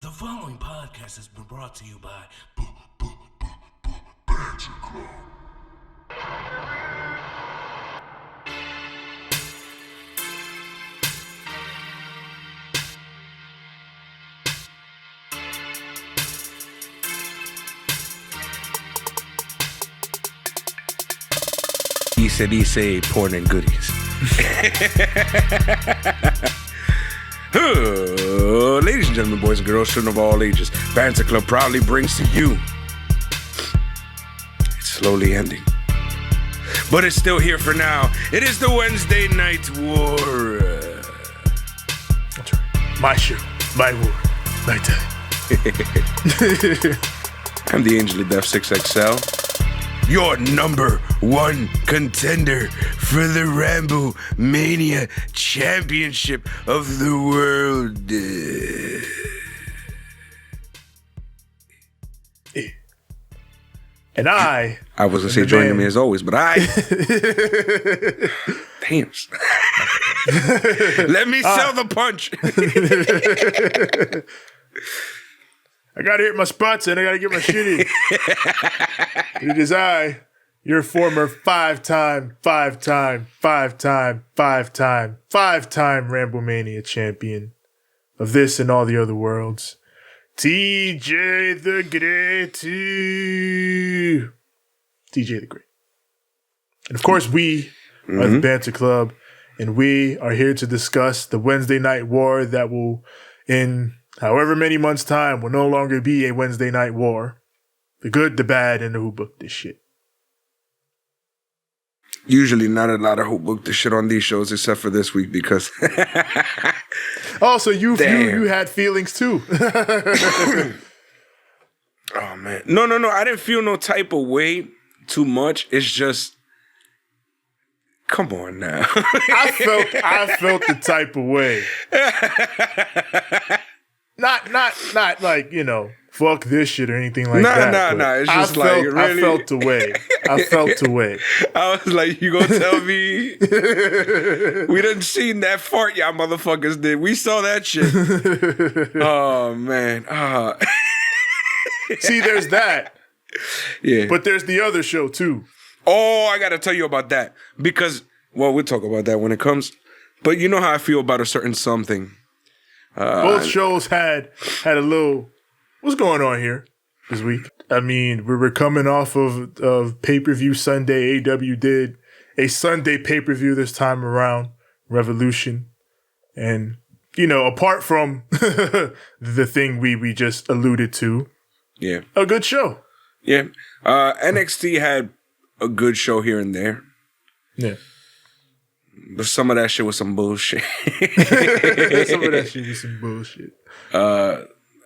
The following podcast has been brought to you by Banter Club. Dice porn and goodies. Ladies and gentlemen, boys and girls, children of all ages, Banter Club proudly brings to you. It's slowly ending, but it's still here for now. It is the Wednesday Night War. That's right. My show, my war, my time. I'm the Angel of Death 6XL, your number one contender for the Rambo Mania Championship of the world. And I was gonna say joining me as always, but damn. Let me sell the punch. I gotta hit my spots and I gotta get my shit in. It is I, your former five-time Ramblemania champion of this and all the other worlds, TJ the Great. TJ the Great. And of course, we are the Banter Club, and we are here to discuss the Wednesday Night War that will, in however many months' time, will no longer be a Wednesday Night War. The good, the bad, and the who booked this shit. Usually not a lot of who booked the shit on these shows except for this week because... Oh, so you had feelings too. Oh, man. No. I didn't feel no type of way too much. It's just... Come on now. I felt the type of way. Not like, fuck this shit or anything like that. Nah. It's just really... I felt the way. I was like, you gonna tell me? We done seen that fart y'all motherfuckers did. We saw that shit. Oh, man. See, there's that. Yeah. But there's the other show, too. Oh, I gotta tell you about that. Because, well, we'll talk about that when it comes. But you know how I feel about a certain something. Both shows had a little... What's going on here this week? I mean, we were coming off of pay-per-view Sunday. AEW did a Sunday pay-per-view this time around, Revolution. And, apart from the thing we just alluded to, yeah, a good show. Yeah. NXT had a good show here and there. Yeah. But some of that shit was some bullshit.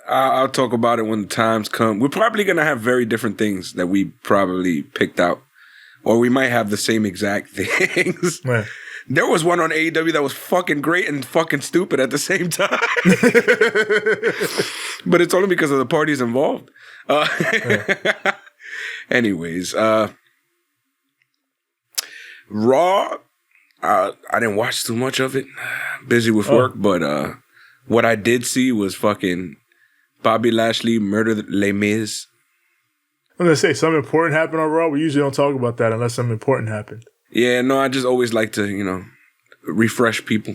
I'll talk about it when the times come. We're probably going to have very different things that we probably picked out. Or we might have the same exact things. Right. There was one on AEW that was fucking great and fucking stupid at the same time. But it's only because of the parties involved. Anyways, Raw, I didn't watch too much of it. Busy with work. But what I did see was fucking... Bobby Lashley murdered Les Miz. I'm going to say, something important happened on Raw. We usually don't talk about that unless something important happened. Yeah, no, I just always like to, refresh people.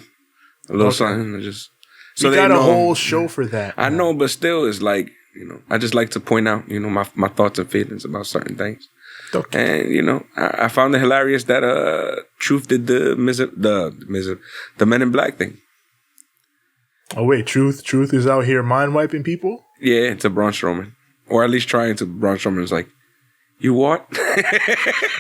A little something. So they got a whole show for that. I know, but still, it's like, I just like to point out, my thoughts and feelings about certain things. Okay. And, I found it hilarious that Truth did the Men in Black thing. Oh, wait, Truth is out here mind-wiping people? Yeah, to Braun Strowman. Or at least trying to. Braun Strowman was like, you what?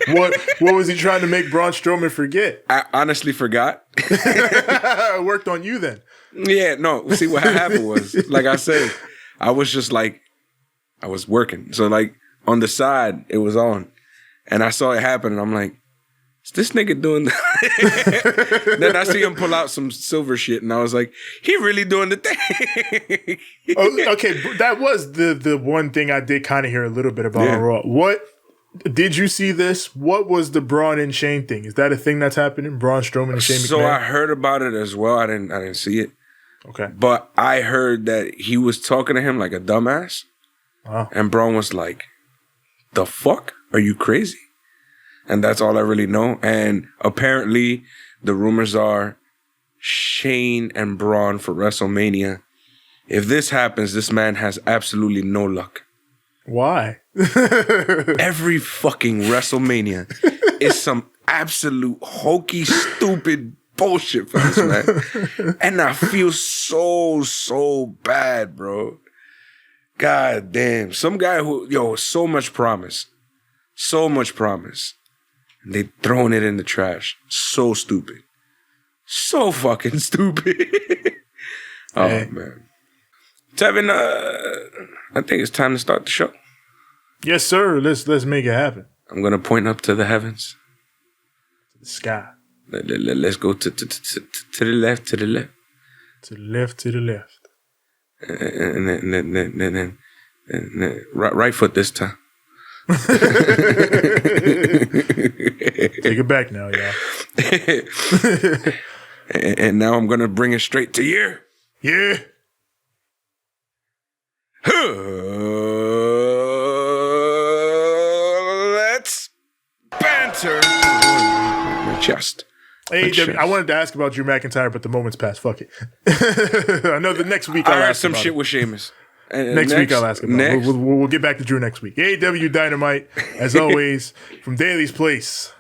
What was he trying to make Braun Strowman forget? I honestly forgot. It worked on you then. Yeah, no. See, what happened was, like I said, I was just like, I was working. So, like, on the side, it was on. And I saw it happen, and I'm like, is this nigga doing that? Then I see him pull out some silver shit, and I was like, he really doing the thing. Okay, that was the one thing I did kind of hear a little bit about on Raw. What did you see this? What was the Braun and Shane thing? Is that a thing that's happening? Braun Strowman and Shane McMahon? So I heard about it as well. I didn't see it. Okay. But I heard that he was talking to him like a dumbass. Oh. And Braun was like, the fuck? Are you crazy? And that's all I really know. And apparently, the rumors are Shane and Braun for WrestleMania. If this happens, this man has absolutely no luck. Why? Every fucking WrestleMania is some absolute hokey, stupid bullshit for this man. And I feel so bad, bro. God damn. Some guy who, so much promise. So much promise. And they throwing it in the trash. So stupid. So fucking stupid. Oh, man. Tevin, I think it's time to start the show. Yes, sir. Let's make it happen. I'm going to point up to the heavens. To the sky. Let's go to the left, to the left. To the left, to the left. And then right foot this time. Take it back now, y'all. And now I'm going to bring it straight to you. Yeah. Let's banter. My chest. I wanted to ask about Drew McIntyre, but the moment's passed. Fuck it. I know the next week I'll ask ask some about shit it. with Sheamus. Next week I'll ask about it. We'll get back to Drew next week. AEW Dynamite, as always, from Daly's Place.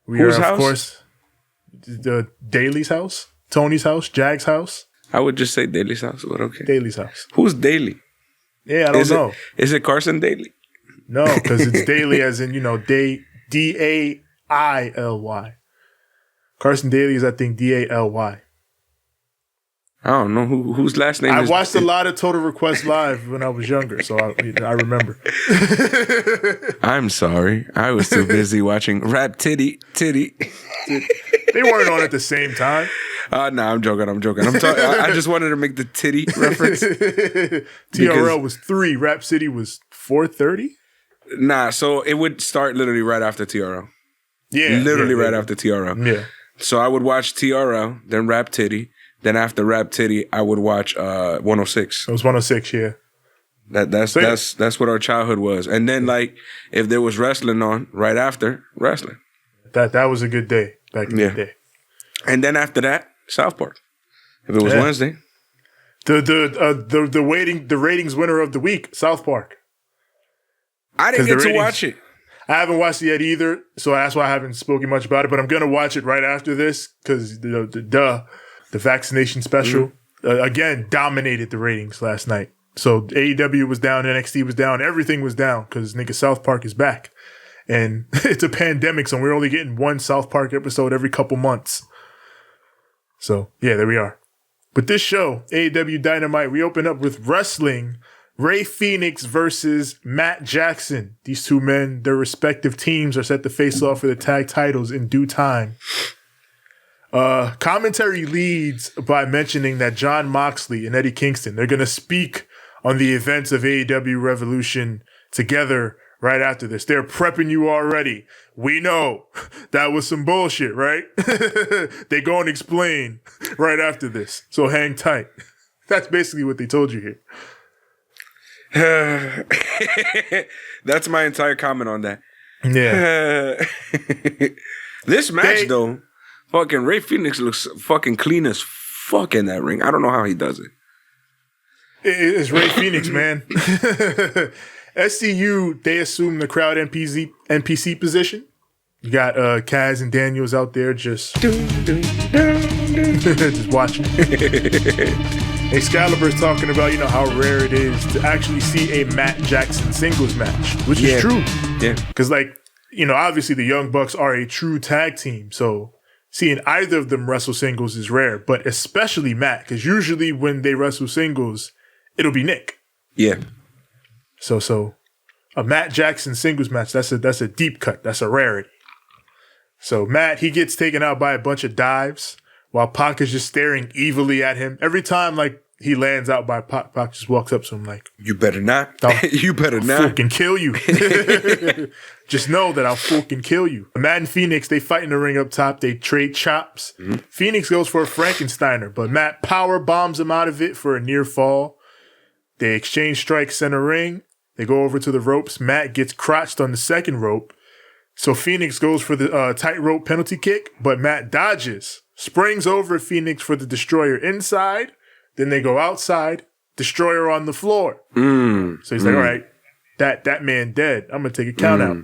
Whose house? Of course, the Daly's house, Tony's house, Jag's house. I would just say Daly's house, but okay. Daly's house. Who's Daly? Yeah, I don't know. Is it Carson Daly? No, because it's Daly as in, Daily. Carson Daly is, I think, Daly. I don't know whose last name I is. watched a lot of Total Request Live when I was younger, so I remember. I'm sorry. I was too busy watching Rap Titty. They weren't on at the same time. I'm joking. I just wanted to make the titty reference. TRL was 3. Rap City was 4:30. Nah, so it would start literally right after TRL. Yeah. Literally right after TRL. Yeah. So I would watch TRL, then Rap Titty. Then after Rap Titty, I would watch 106. It was 106, yeah. That's what our childhood was. And then if there was wrestling on right after, wrestling. That was a good day back in the day. And then after that, South Park. If it was Wednesday. The ratings winner of the week, South Park. I didn't get to watch it. I haven't watched it yet either, so that's why I haven't spoken much about it. But I'm gonna watch it right after this because the vaccination special again dominated the ratings last night. So AEW was down, NXT was down, everything was down because nigga South Park is back, and it's a pandemic, so we're only getting one South Park episode every couple months. So yeah, there we are. But this show, AEW Dynamite, we open up with wrestling. Ray Fenix versus Matt Jackson. These two men, their respective teams are set to face off for the tag titles in due time. Commentary leads by mentioning that Jon Moxley and Eddie Kingston, they're going to speak on the events of AEW Revolution together right after this. They're prepping you already. We know that was some bullshit, right? They go and explain right after this. So hang tight. That's basically what they told you here. That's my entire comment on that. Yeah. This match, though, fucking Ray Fenix looks fucking clean as fuck in that ring. I don't know how he does it. It's Ray Fenix, man. SCU, they assume the crowd NPC position. You got Kaz and Daniels out there just just watching. Excalibur's talking about, how rare it is to actually see a Matt Jackson singles match, which is true. Yeah. Because, obviously the Young Bucks are a true tag team, so seeing either of them wrestle singles is rare, but especially Matt, because usually when they wrestle singles, it'll be Nick. Yeah. So a Matt Jackson singles match, that's a deep cut. That's a rarity. So Matt, he gets taken out by a bunch of dives while Pac is just staring evilly at him. Every time, he lands out by Pac. Pac just walks up to him like, you better not. You better I'll not. fucking kill you. Just know that I'll fucking kill you. Matt and Phoenix, they fight in the ring up top. They trade chops. Mm-hmm. Phoenix goes for a Frankensteiner, but Matt power bombs him out of it for a near fall. They exchange strikes center ring. They go over to the ropes. Matt gets crotched on the second rope. So Phoenix goes for the tightrope penalty kick, but Matt dodges, springs over Phoenix for the destroyer inside. Then they go outside, destroyer on the floor. So he's like, all right, that man dead. I'm going to take a count out.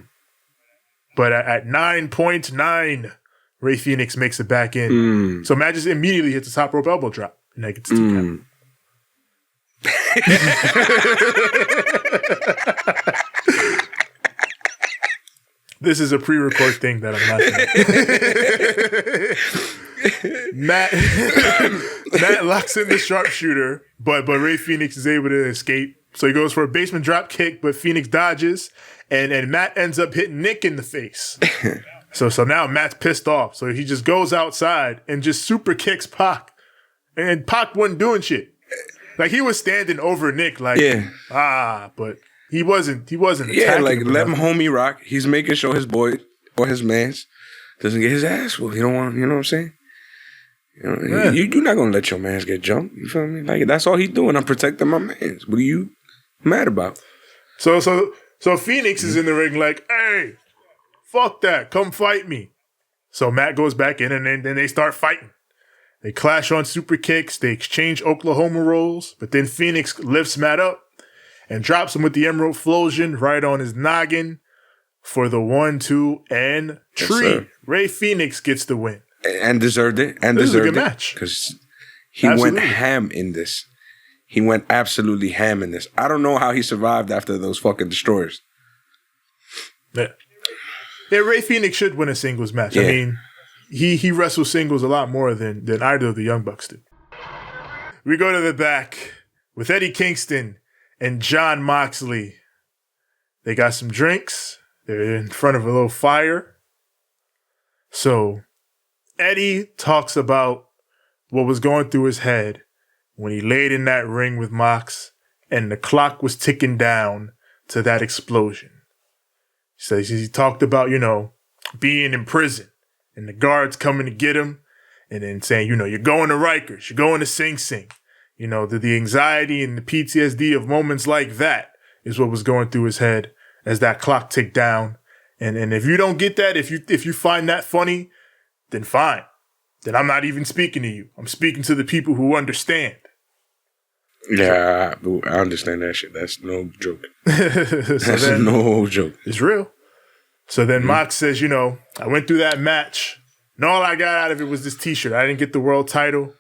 But at 9.9, Rey Fenix makes it back in. So Matt just immediately hits the top rope elbow drop. And that gets 2 count. This is a pre-record thing that I'm laughing at. Matt locks in the sharpshooter, but Rey Fenix is able to escape. So he goes for a basement drop kick, but Phoenix dodges, and Matt ends up hitting Nick in the face. So now Matt's pissed off. So he just goes outside and just super kicks Pac. And Pac wasn't doing shit. Like he was standing over Nick like, but he wasn't attacking like him let him homie rock. He's making sure his boy or his mans doesn't get his ass whooped. He don't want, you know what I'm saying? You know, you're not gonna let your mans get jumped. You feel me? Like that's all he's doing. I'm protecting my mans. What are you mad about? So Phoenix is in the ring like, hey, fuck that. Come fight me. So Matt goes back in and then they start fighting. They clash on super kicks. They exchange Oklahoma rolls, but then Phoenix lifts Matt up and drops him with the Emerald Flosion right on his noggin for the 1, 2, and 3. Yes, Rey Fenix gets the win. And deserved it. And this deserved is a good match. Because he went ham in this. He went absolutely ham in this. I don't know how he survived after those fucking destroyers. Yeah, Rey Fenix should win a singles match. Yeah. I mean, he wrestles singles a lot more than either of the Young Bucks did. We go to the back with Eddie Kingston and Jon Moxley. They got some drinks. They're in front of a little fire. So Eddie talks about what was going through his head when he laid in that ring with Mox and the clock was ticking down to that explosion. So he talked about, being in prison and the guards coming to get him and then saying, you're going to Rikers, you're going to Sing Sing. The anxiety and the PTSD of moments like that is what was going through his head as that clock ticked down. And if you don't get that, if you find that funny, then fine. Then I'm not even speaking to you. I'm speaking to the people who understand. Yeah, I understand that shit. That's no joke. That's no joke. It's real. So then Mox says, I went through that match, and all I got out of it was this T-shirt. I didn't get the world title.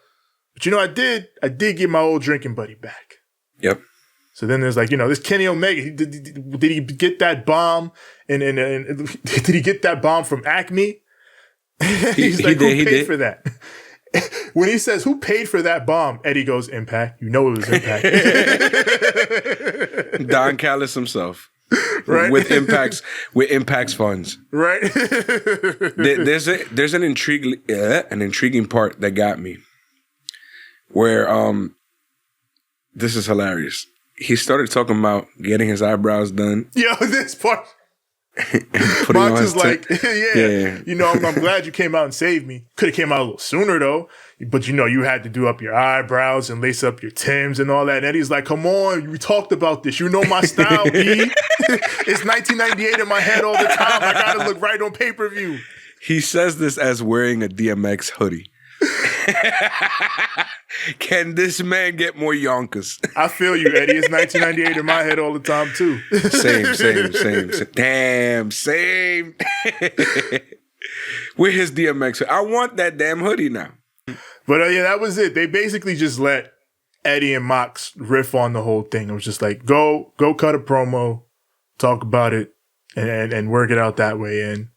But I did get my old drinking buddy back. Yep. So then there's like, this Kenny Omega. Did he get that bomb? And did he get that bomb from Acme? He's like, who paid for that? When he says, who paid for that bomb? Eddie goes, Impact. It was Impact. Don Callis himself. Right? With Impact's funds. Right. There's an intriguing part that got me. Where this is hilarious. He started talking about getting his eyebrows done. Yo, this part. Mox is like, I'm glad you came out and saved me. Could have came out a little sooner though. But you had to do up your eyebrows and lace up your Timbs and all that. And Eddie's like, come on, we talked about this. You know my style, B. It's 1998 in my head all the time. I gotta look right on pay-per-view. He says this as wearing a DMX hoodie. Can this man get more yonkers? I feel you, Eddie. It's 1998 in my head all the time, too. Same. Damn, same. With his DMX. I want that damn hoodie now. But that was it. They basically just let Eddie and Mox riff on the whole thing. It was just like, go cut a promo, talk about it, and work it out that way. And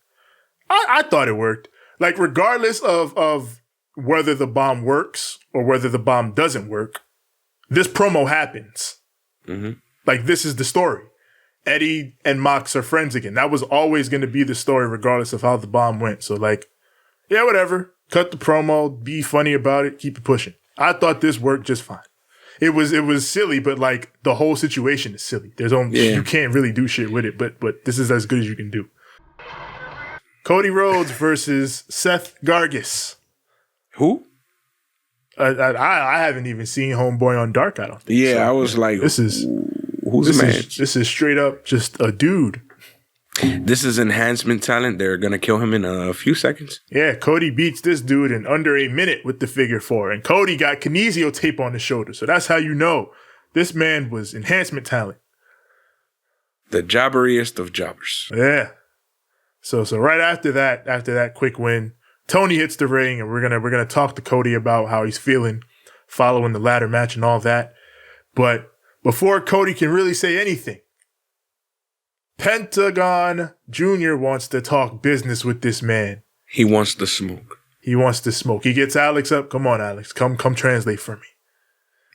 I thought it worked. Like, regardless of whether the bomb works or whether the bomb doesn't work, this promo happens. Mm-hmm. Like, this is the story. Eddie and Mox are friends again. That was always going to be the story regardless of how the bomb went. So, like, whatever. Cut the promo, be funny about it, keep it pushing. I thought this worked just fine. it was silly, but like the whole situation is silly. There's only you can't really do shit with it, but this is as good as you can do. Cody Rhodes versus Seth Gargis. Who? I haven't even seen Homeboy on Dark. I don't think. Yeah, so. I was like, who's the man? This is straight up just a dude. This is enhancement talent. They're gonna kill him in a few seconds. Yeah, Cody beats this dude in under a minute with the figure 4, and Cody got kinesio tape on his shoulder, so that's how you know this man was enhancement talent. The jobberiest of jobbers. Yeah. So right after that quick win, Toni hits the ring, and we're gonna talk to Cody about how he's feeling following the ladder match and all that. But before Cody can really say anything, Pentagon Jr. wants to talk business with this man. He wants to smoke. He gets Alex up. Come on, Alex. Come translate for me.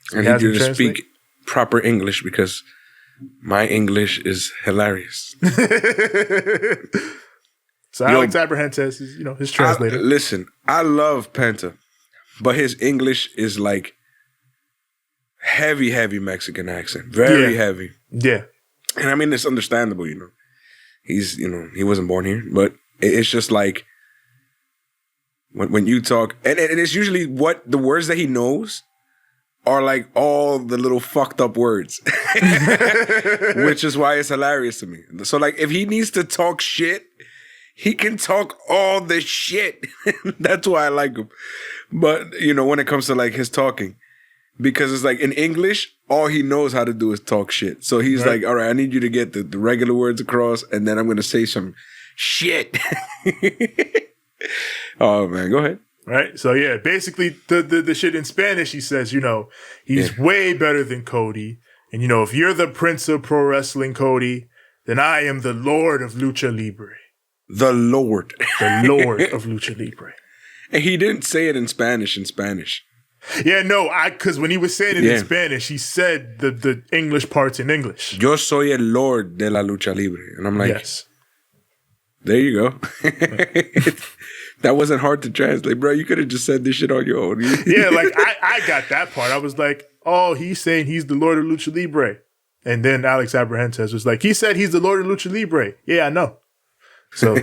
So I need you to speak proper English because my English is hilarious. So Alex Abrahantes is, his translator. Listen, I love Penta, but his English is like heavy Mexican accent. Very heavy. Yeah. And I mean, it's understandable, He's, he wasn't born here, but it's just like when you talk, and it's usually what the words that he knows are like all the little fucked up words, which is why it's hilarious to me. So like, if he needs to talk shit, he can talk all the shit. That's why I like him. But, when it comes to like his talking, because it's like in English, all he knows how to do is talk shit. So he's like, all right, I need you to get the regular words across, and then I'm going to say some shit. Oh, man, go ahead. Right? So, yeah, basically the shit in Spanish, he says, he's way better than Cody. And, if you're the Prince of Pro Wrestling, Cody, then I am the Lord of Lucha Libre. The Lord. The Lord of Lucha Libre. And he didn't say it in Spanish. Yeah, no, because when he was saying it in Spanish, he said the English parts in English. Yo soy el Lord de la Lucha Libre. And I'm like, yes. There you go. That wasn't hard to translate, bro. You could have just said this shit on your own. Yeah, like I got that part. I was like, oh, he's saying he's the Lord of Lucha Libre. And then Alex Abrahantes was like, he said he's the Lord of Lucha Libre. Yeah, I know. So,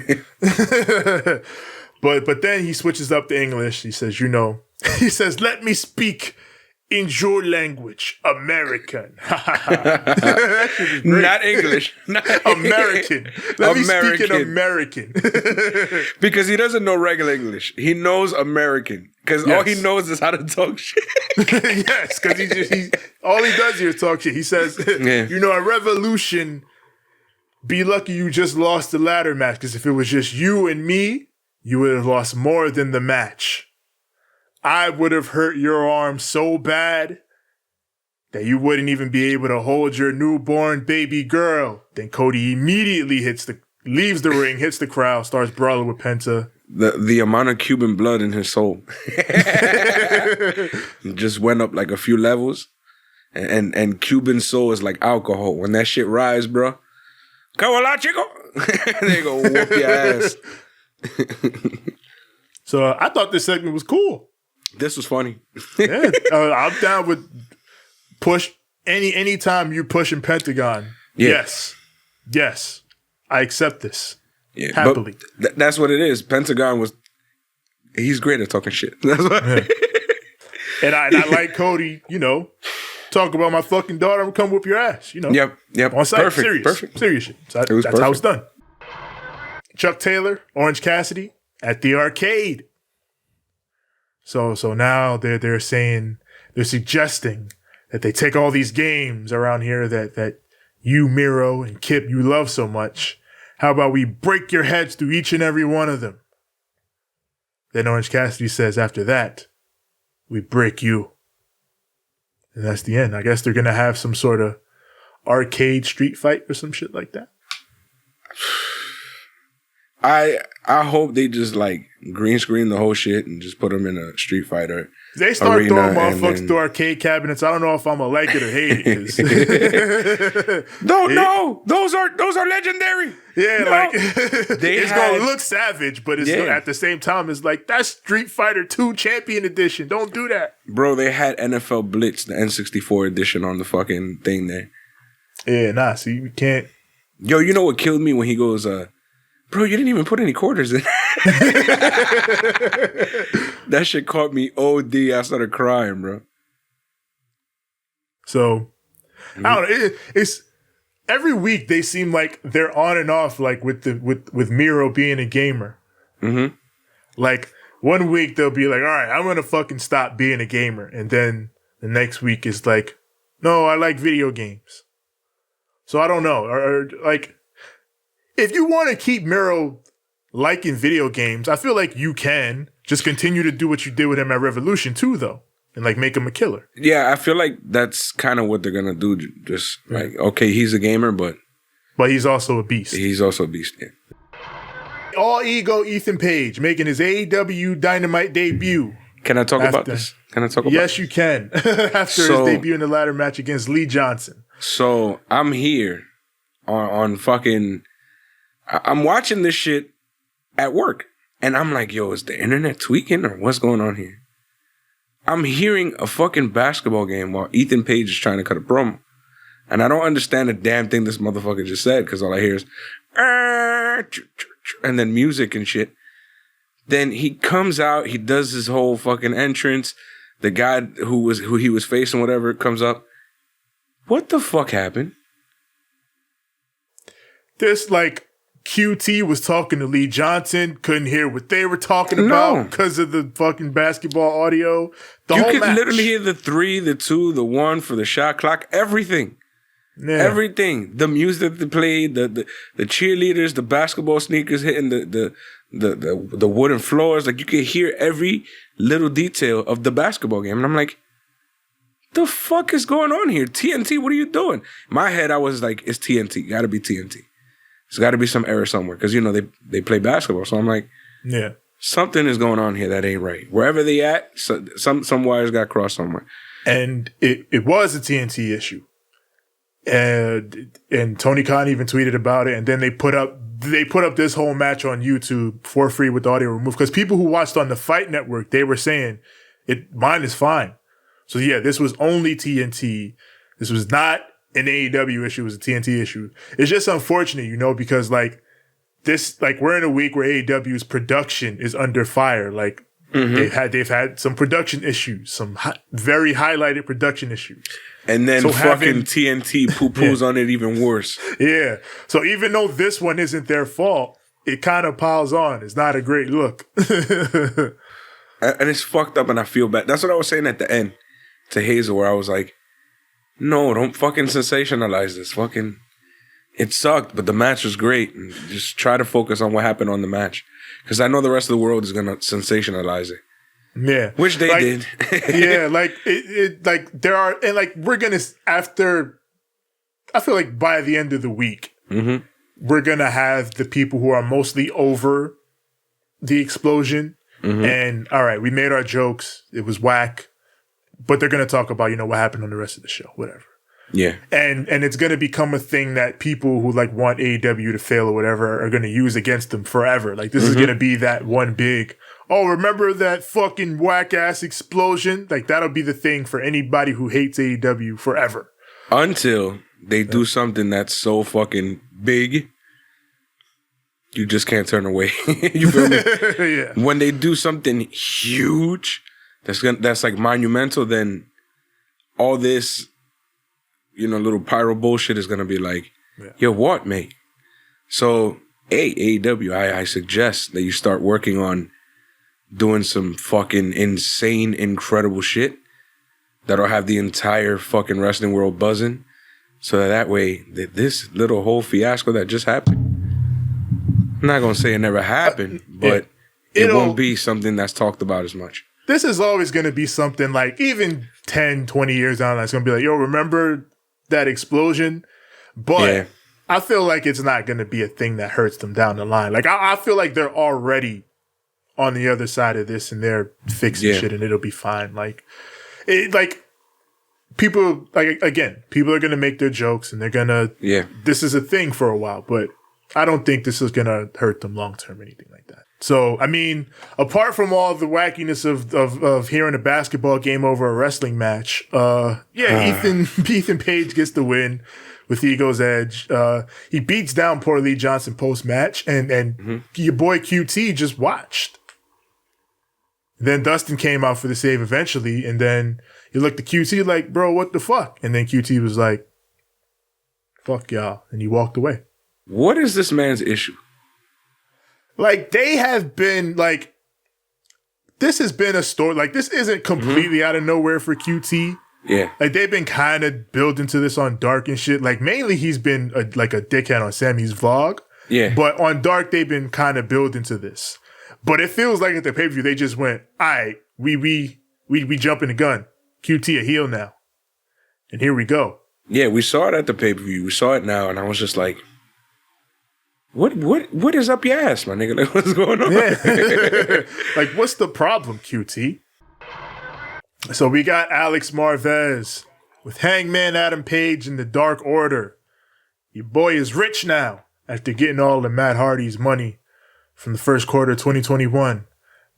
but then he switches up to English. He says, he says, let me speak in your language, American. Not English. American. Let me speak in American. Because he doesn't know regular English. He knows American. Because all he knows is how to talk shit. Yes, because he all he does here is talk shit. He says, a revolution, be lucky you just lost the ladder match. Because if it was just you and me, you would have lost more than the match. I would have hurt your arm so bad that you wouldn't even be able to hold your newborn baby girl. Then Cody immediately leaves the ring, hits the crowd, starts brawling with Penta. The amount of Cuban blood in his soul just went up like a few levels. And Cuban soul is like alcohol. When that shit rise, bro, come on, chico. They go whoop your ass. So I thought this segment was cool. This was funny. Yeah, I'm down with push anytime you pushing Pentagon. Yeah. Yes, I accept this. Yeah, happily. But that's what it is. Pentagon he's great at talking shit. That's what. Yeah. And I like Cody. Talk about my fucking daughter. I'm gonna come whoop your ass. Yep. On site, Perfect. serious shit. So that's how it's done. Chuck Taylor, Orange Cassidy at the arcade. So now they're suggesting that they take all these games around here that you, Miro, and Kip, you love so much. How about we break your heads through each and every one of them? Then Orange Cassidy says after that, we break you. And that's the end. I guess they're going to have some sort of arcade street fight or some shit like that. I hope they just like green screen the whole shit and just put them in a Street Fighter. They start throwing motherfuckers through arcade cabinets. I don't know if I'm gonna like it or hate it. No, those are legendary. Yeah, no. like it's gonna look savage, but it's at the same time, it's like that's Street Fighter 2 Champion Edition. Don't do that, bro. They had NFL Blitz, the N64 edition, on the fucking thing there. Yeah, nah. See, you can't. Yo, you know what killed me when he goes, bro, you didn't even put any quarters in. That shit caught me OD. I started crying, bro. So, I don't know. It's every week they seem like they're on and off, like with Miro being a gamer. Mm-hmm. Like, one week they'll be like, all right, I'm going to fucking stop being a gamer. And then the next week is like, no, I like video games. So I don't know. Or like, if you want to keep Miro liking video games, I feel like you can just continue to do what you did with him at Revolution 2, though, and like make him a killer. Yeah, I feel like that's kind of what they're gonna do. Just like, okay, he's a gamer, but he's also a beast. He's also a beast. Yeah. All ego Ethan Page making his AEW Dynamite debut. Can I talk about this? Can I talk about? Yes, you can. After his debut in the ladder match against Lee Johnson. So I'm here on fucking. I'm watching this shit at work. And I'm like, yo, is the internet tweaking or what's going on here? I'm hearing a fucking basketball game while Ethan Page is trying to cut a promo. And I don't understand a damn thing this motherfucker just said because all I hear is, and then music and shit. Then he comes out, he does his whole fucking entrance. The guy who he was facing, whatever, comes up. What the fuck happened? This, like, QT was talking to Lee Johnson, couldn't hear what they were talking about because of the fucking basketball audio. You could literally hear the 3, the 2, the 1 for the shot clock, everything. Yeah. Everything. The music that they played, the cheerleaders, the basketball sneakers hitting the wooden floors. Like, you could hear every little detail of the basketball game. And I'm like, the fuck is going on here? TNT, what are you doing? In my head, I was like, it's TNT. Gotta be TNT. There's got to be some error somewhere because, you know, they play basketball. So I'm like, yeah, something is going on here that ain't right. Wherever they at, some wires got crossed somewhere. And it was a TNT issue. And Tony Khan even tweeted about it. And then they put up this whole match on YouTube for free with audio removed. Because people who watched on the Fight Network, they were saying, mine is fine. So yeah, this was only TNT. This was not an AEW issue, was a TNT issue. It's just unfortunate, you know, because like this, like we're in a week where AEW's production is under fire. Like they've had some production issues, some very highlighted production issues. And then fucking TNT poo-poos on it even worse. Yeah. So even though this one isn't their fault, it kind of piles on. It's not a great look. And it's fucked up and I feel bad. That's what I was saying at the end to Hazel, where I was like, no, don't fucking sensationalize this. Fucking, it sucked, but the match was great. And just try to focus on what happened on the match. Because I know the rest of the world is going to sensationalize it. Yeah. Which they did. Yeah, like, it like, there are, and like, we're going to, after, I feel like by the end of the week, we're going to have the people who are mostly over the explosion. And, all right, we made our jokes. It was whack. But they're going to talk about, you know, what happened on the rest of the show, whatever. Yeah. And it's going to become a thing that people who like want AEW to fail or whatever are going to use against them forever. Like this is going to be that one big, oh, remember that fucking whack ass explosion? Like that'll be the thing for anybody who hates AEW forever. Until they do something that's so fucking big, you just can't turn away. You feel me? Yeah. When they do something huge, that's like monumental, then all this, you know, little pyro bullshit is gonna be like, yo, what, mate? So, AEW, I suggest that you start working on doing some fucking insane, incredible shit that'll have the entire fucking wrestling world buzzing, so that way, this little whole fiasco that just happened, I'm not gonna say it never happened, but it won't be something that's talked about as much. This is always going to be something like, even 10, 20 years down, it's going to be like, yo, remember that explosion? But I feel like it's not going to be a thing that hurts them down the line. Like, I feel like they're already on the other side of this and they're fixing shit and it'll be fine. Like, people, like, again, people are going to make their jokes and they're going to, this is a thing for a while, but I don't think this is going to hurt them long term, anything like that. So, I mean, apart from all the wackiness of hearing a basketball game over a wrestling match, Ethan Page gets the win with Ego's Edge. He beats down poor Lee Johnson post-match, and your boy QT just watched. Then Dustin came out for the save eventually, and then he looked at QT like, bro, what the fuck? And then QT was like, fuck y'all, and he walked away. What is this man's issue? Like, they have been, like, this has been a story. Like, this isn't completely out of nowhere for QT. Yeah. Like, they've been kind of building to this on Dark and shit. Like, mainly he's been like a dickhead on Sammy's vlog. Yeah. But on Dark, they've been kind of building to this. But it feels like at the pay-per-view, they just went, all right, we jumping the gun. QT a heel now. And here we go. Yeah, we saw it at the pay-per-view. We saw it now, and I was just like, What is up your ass, my nigga? Like, what's going on? Yeah. Like, what's the problem, QT? So we got Alex Marvez with Hangman Adam Page in the Dark Order. Your boy is rich now after getting all of Matt Hardy's money from the first quarter of 2021.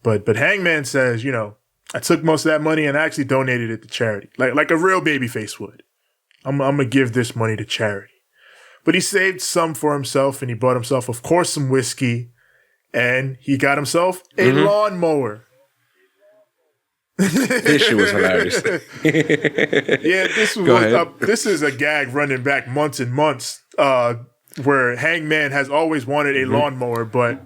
But Hangman says, you know, I took most of that money and actually donated it to charity. Like a real babyface would. I'm going to give this money to charity. But he saved some for himself, and he bought himself, of course, some whiskey, and he got himself a lawnmower. This shit was hilarious. Yeah, this is a gag running back months and months, where Hangman has always wanted a lawnmower, but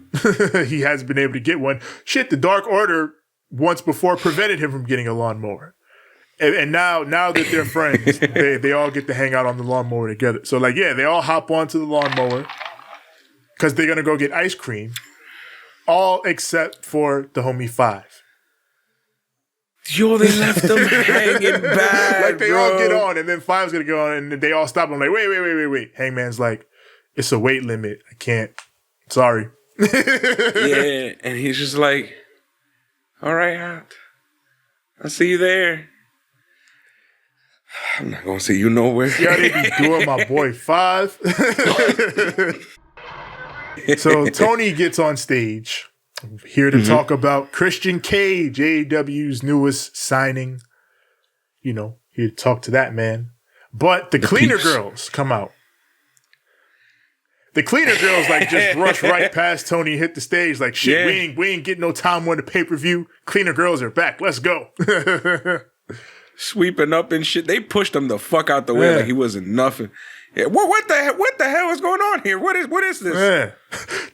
he hasn't been able to get one. Shit, the Dark Order once before prevented him from getting a lawnmower. And now that they're friends, they all get to hang out on the lawnmower together. So, like, yeah, they all hop onto the lawnmower because they're going to go get ice cream, all except for the homie Five. Yo, they left them hanging back, like, they all get on, and then Five's going to go on, and they all stop. I'm like, wait. Hangman's like, it's a weight limit. I can't. Sorry. Yeah, and he's just like, all right, I'll see you there. I'm not gonna see you nowhere. Yeah, they be doing my boy Five. So Toni gets on stage, here to talk about Christian Cage, AEW's newest signing. You know, here to talk to that man. But the Cleaner Girls come out. The Cleaner Girls like just rush right past Toni, hit the stage like, shit, we ain't getting no time on the pay-per-view. Cleaner Girls are back. Let's go. Sweeping up and shit. They pushed him the fuck out the way like he wasn't nothing. Yeah, what the hell is going on here? What is this? Yeah.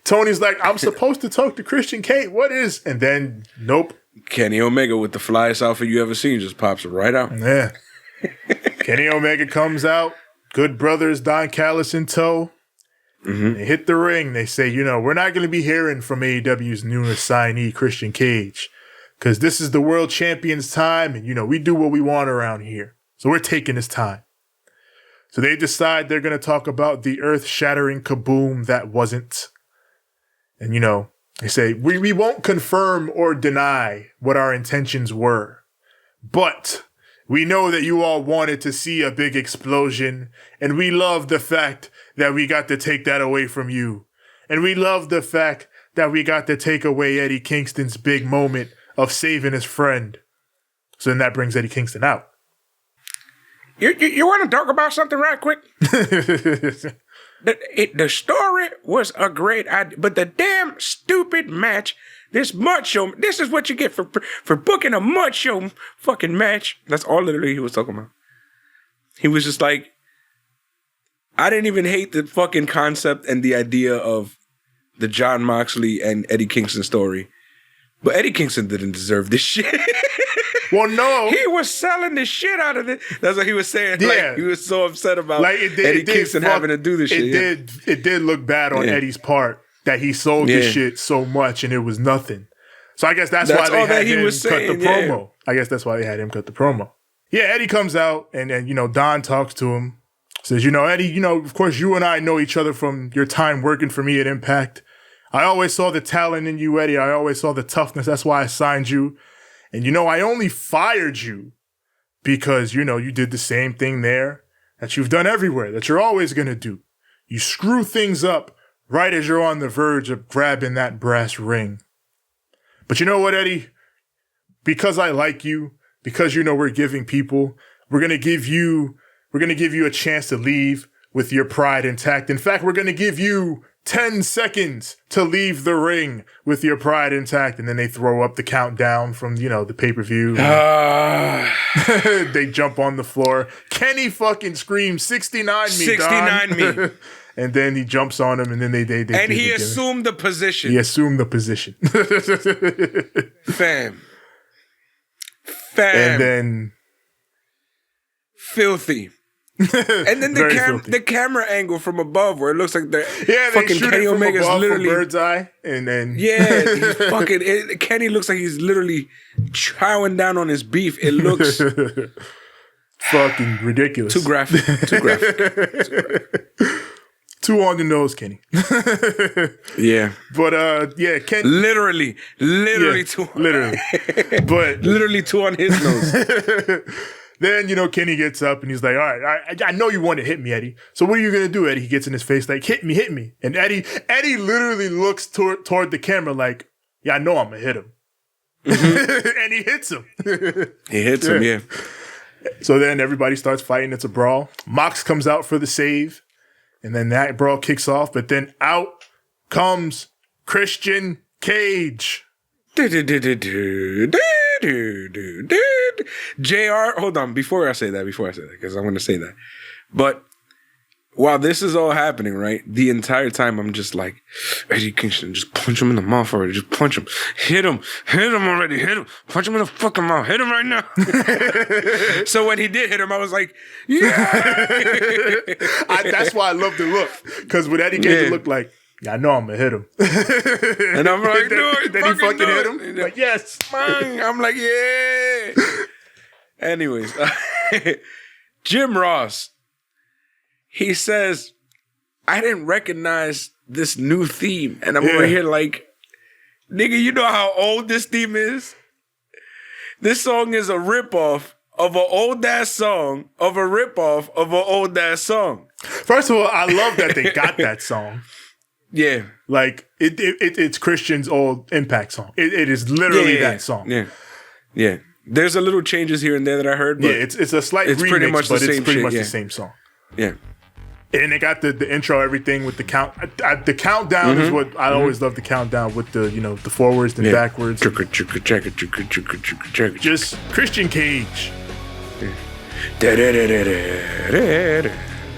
Tony's like, I'm supposed to talk to Christian Cage. What is? And then, nope. Kenny Omega with the flyest outfit you ever seen just pops right out. Yeah. Kenny Omega comes out. Good Brothers, Don Callis in tow. They hit the ring. They say, you know, we're not going to be hearing from AEW's newest signee, Christian Cage, because this is the world champion's time, and, you know, we do what we want around here. So we're taking this time. So they decide they're going to talk about the earth-shattering kaboom that wasn't. And, you know, they say, we won't confirm or deny what our intentions were. But we know that you all wanted to see a big explosion, and we love the fact that we got to take that away from you. And we love the fact that we got to take away Eddie Kingston's big moment of saving his friend. So then that brings Eddie Kingston out. You want to talk about something right quick? The story was a great idea, but the damn stupid match, this mud show, this is what you get for booking a mud show fucking match. That's all literally he was talking about. He was just like, I didn't even hate the fucking concept and the idea of the John Moxley and Eddie Kingston story. But Eddie Kingston didn't deserve this shit. Well, no. He was selling the shit out of it. That's what he was saying. Yeah. Like, he was so upset about Eddie Kingston having to do this shit. It did look bad on Eddie's part that he sold this shit so much and it was nothing. So I guess that's why they had him cut the promo. Yeah. I guess that's why they had him cut the promo. Yeah, Eddie comes out and you know, Don talks to him. Says, you know, Eddie, you know, of course, you and I know each other from your time working for me at Impact. I always saw the talent in you, Eddie. I always saw the toughness. That's why I signed you. And, you know, I only fired you because, you know, you did the same thing there that you've done everywhere, that you're always going to do. You screw things up right as you're on the verge of grabbing that brass ring. But you know what, Eddie? Because I like you, because, you know, we're giving people, we're going to give you a chance to leave with your pride intact. In fact, we're going to give you 10 seconds to leave the ring with your pride intact. And then they throw up the countdown from, you know, the pay-per-view. They jump on the floor. Kenny fucking screams, 69 me, 69 Don. me. And then he jumps on him, and then they and he assumed the position. He assumed the position. Fam. And then... Filthy. And then the camera angle from above where it looks like the fucking Kenny Omega's literally from bird's eye, and then he's fucking Kenny looks like he's literally chowing down on his beef. It looks fucking ridiculous. Too graphic. Too on the nose, Kenny. Yeah. But Kenny literally too but literally too on his nose. Then, you know, Kenny gets up and he's like, all right, I know you want to hit me, Eddie. So what are you going to do, Eddie? He gets in his face like, hit me. And Eddie literally looks toward the camera like, yeah, I know I'm going to hit him. Mm-hmm. And he hits him. He hits him, yeah. So then everybody starts fighting. It's a brawl. Mox comes out for the save. And then that brawl kicks off. But then out comes Christian Cage. JR, hold on, before I say that, because I want to say that. But while this is all happening, right, the entire time I'm just like, Eddie Kingston, just punch him in the mouth already, just punch him. Hit him already, hit him. Punch him in the fucking mouth, hit him right now. So when he did hit him, I was like, yeah. That's why I love the look, because with Eddie Kingston looked like, yeah, I know I'm going to hit him. And I'm like, dude, then he fucking hit him. Like, yes. I'm like, yeah. Anyways, Jim Ross, he says, I didn't recognize this new theme. And I'm over here like, nigga, you know how old this theme is? This song is a ripoff of an old-ass song of a ripoff of an old-ass song. First of all, I love that they got that song. Yeah. Like, it's Christian's old Impact song. It is literally that song. Yeah. There's a little changes here and there that I heard. But it's a slight remix, pretty much but the it's same pretty shit, much the same song. Yeah. And they got the intro, everything with the count. The countdown is what I always love. The countdown with the the forwards and backwards. Just Christian Cage.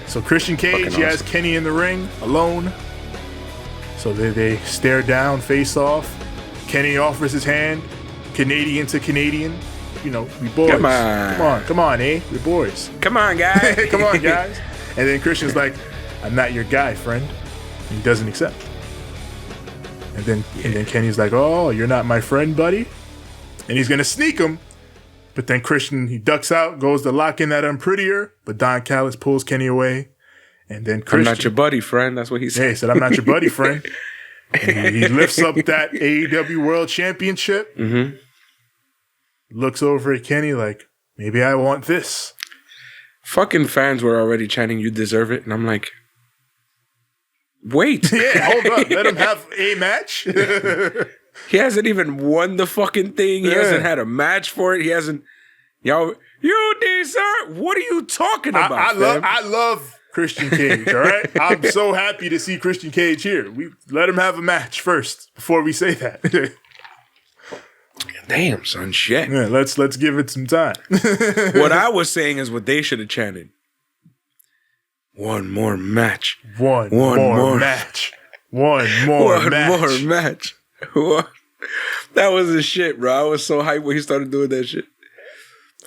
So Christian Cage, he has Kenny in the ring alone. So they stare down, face off. Kenny offers his hand, Canadian to Canadian. You know, we boys. Come on, eh? We're boys. Come on, guys. Come on, guys. And then Christian's like, I'm not your guy, friend. And he doesn't accept. And then Kenny's like, oh, you're not my friend, buddy? And he's going to sneak him. But then Christian, he ducks out, goes to lock in that Unprettier, but Don Callis pulls Kenny away. And then Christian... I'm not your buddy, friend. That's what he said. Yeah, he said, I'm not your buddy, friend. And he lifts up that AEW World Championship. Mm-hmm. Looks over at Kenny like, maybe I want this. Fucking fans were already chanting, you deserve it. And I'm like, wait. Yeah, hold up. Let him have a match. He hasn't even won the fucking thing. He hasn't had a match for it. He hasn't... Y'all, you deserve... What are you talking about, I love Christian Cage, all right? I'm so happy to see Christian Cage here. We let him have a match first before we say that. Damn, son, shit. Yeah, let's give it some time. What I was saying is what they should have chanted. One more match. One more match. One more match. That was the shit, bro. I was so hyped when he started doing that shit.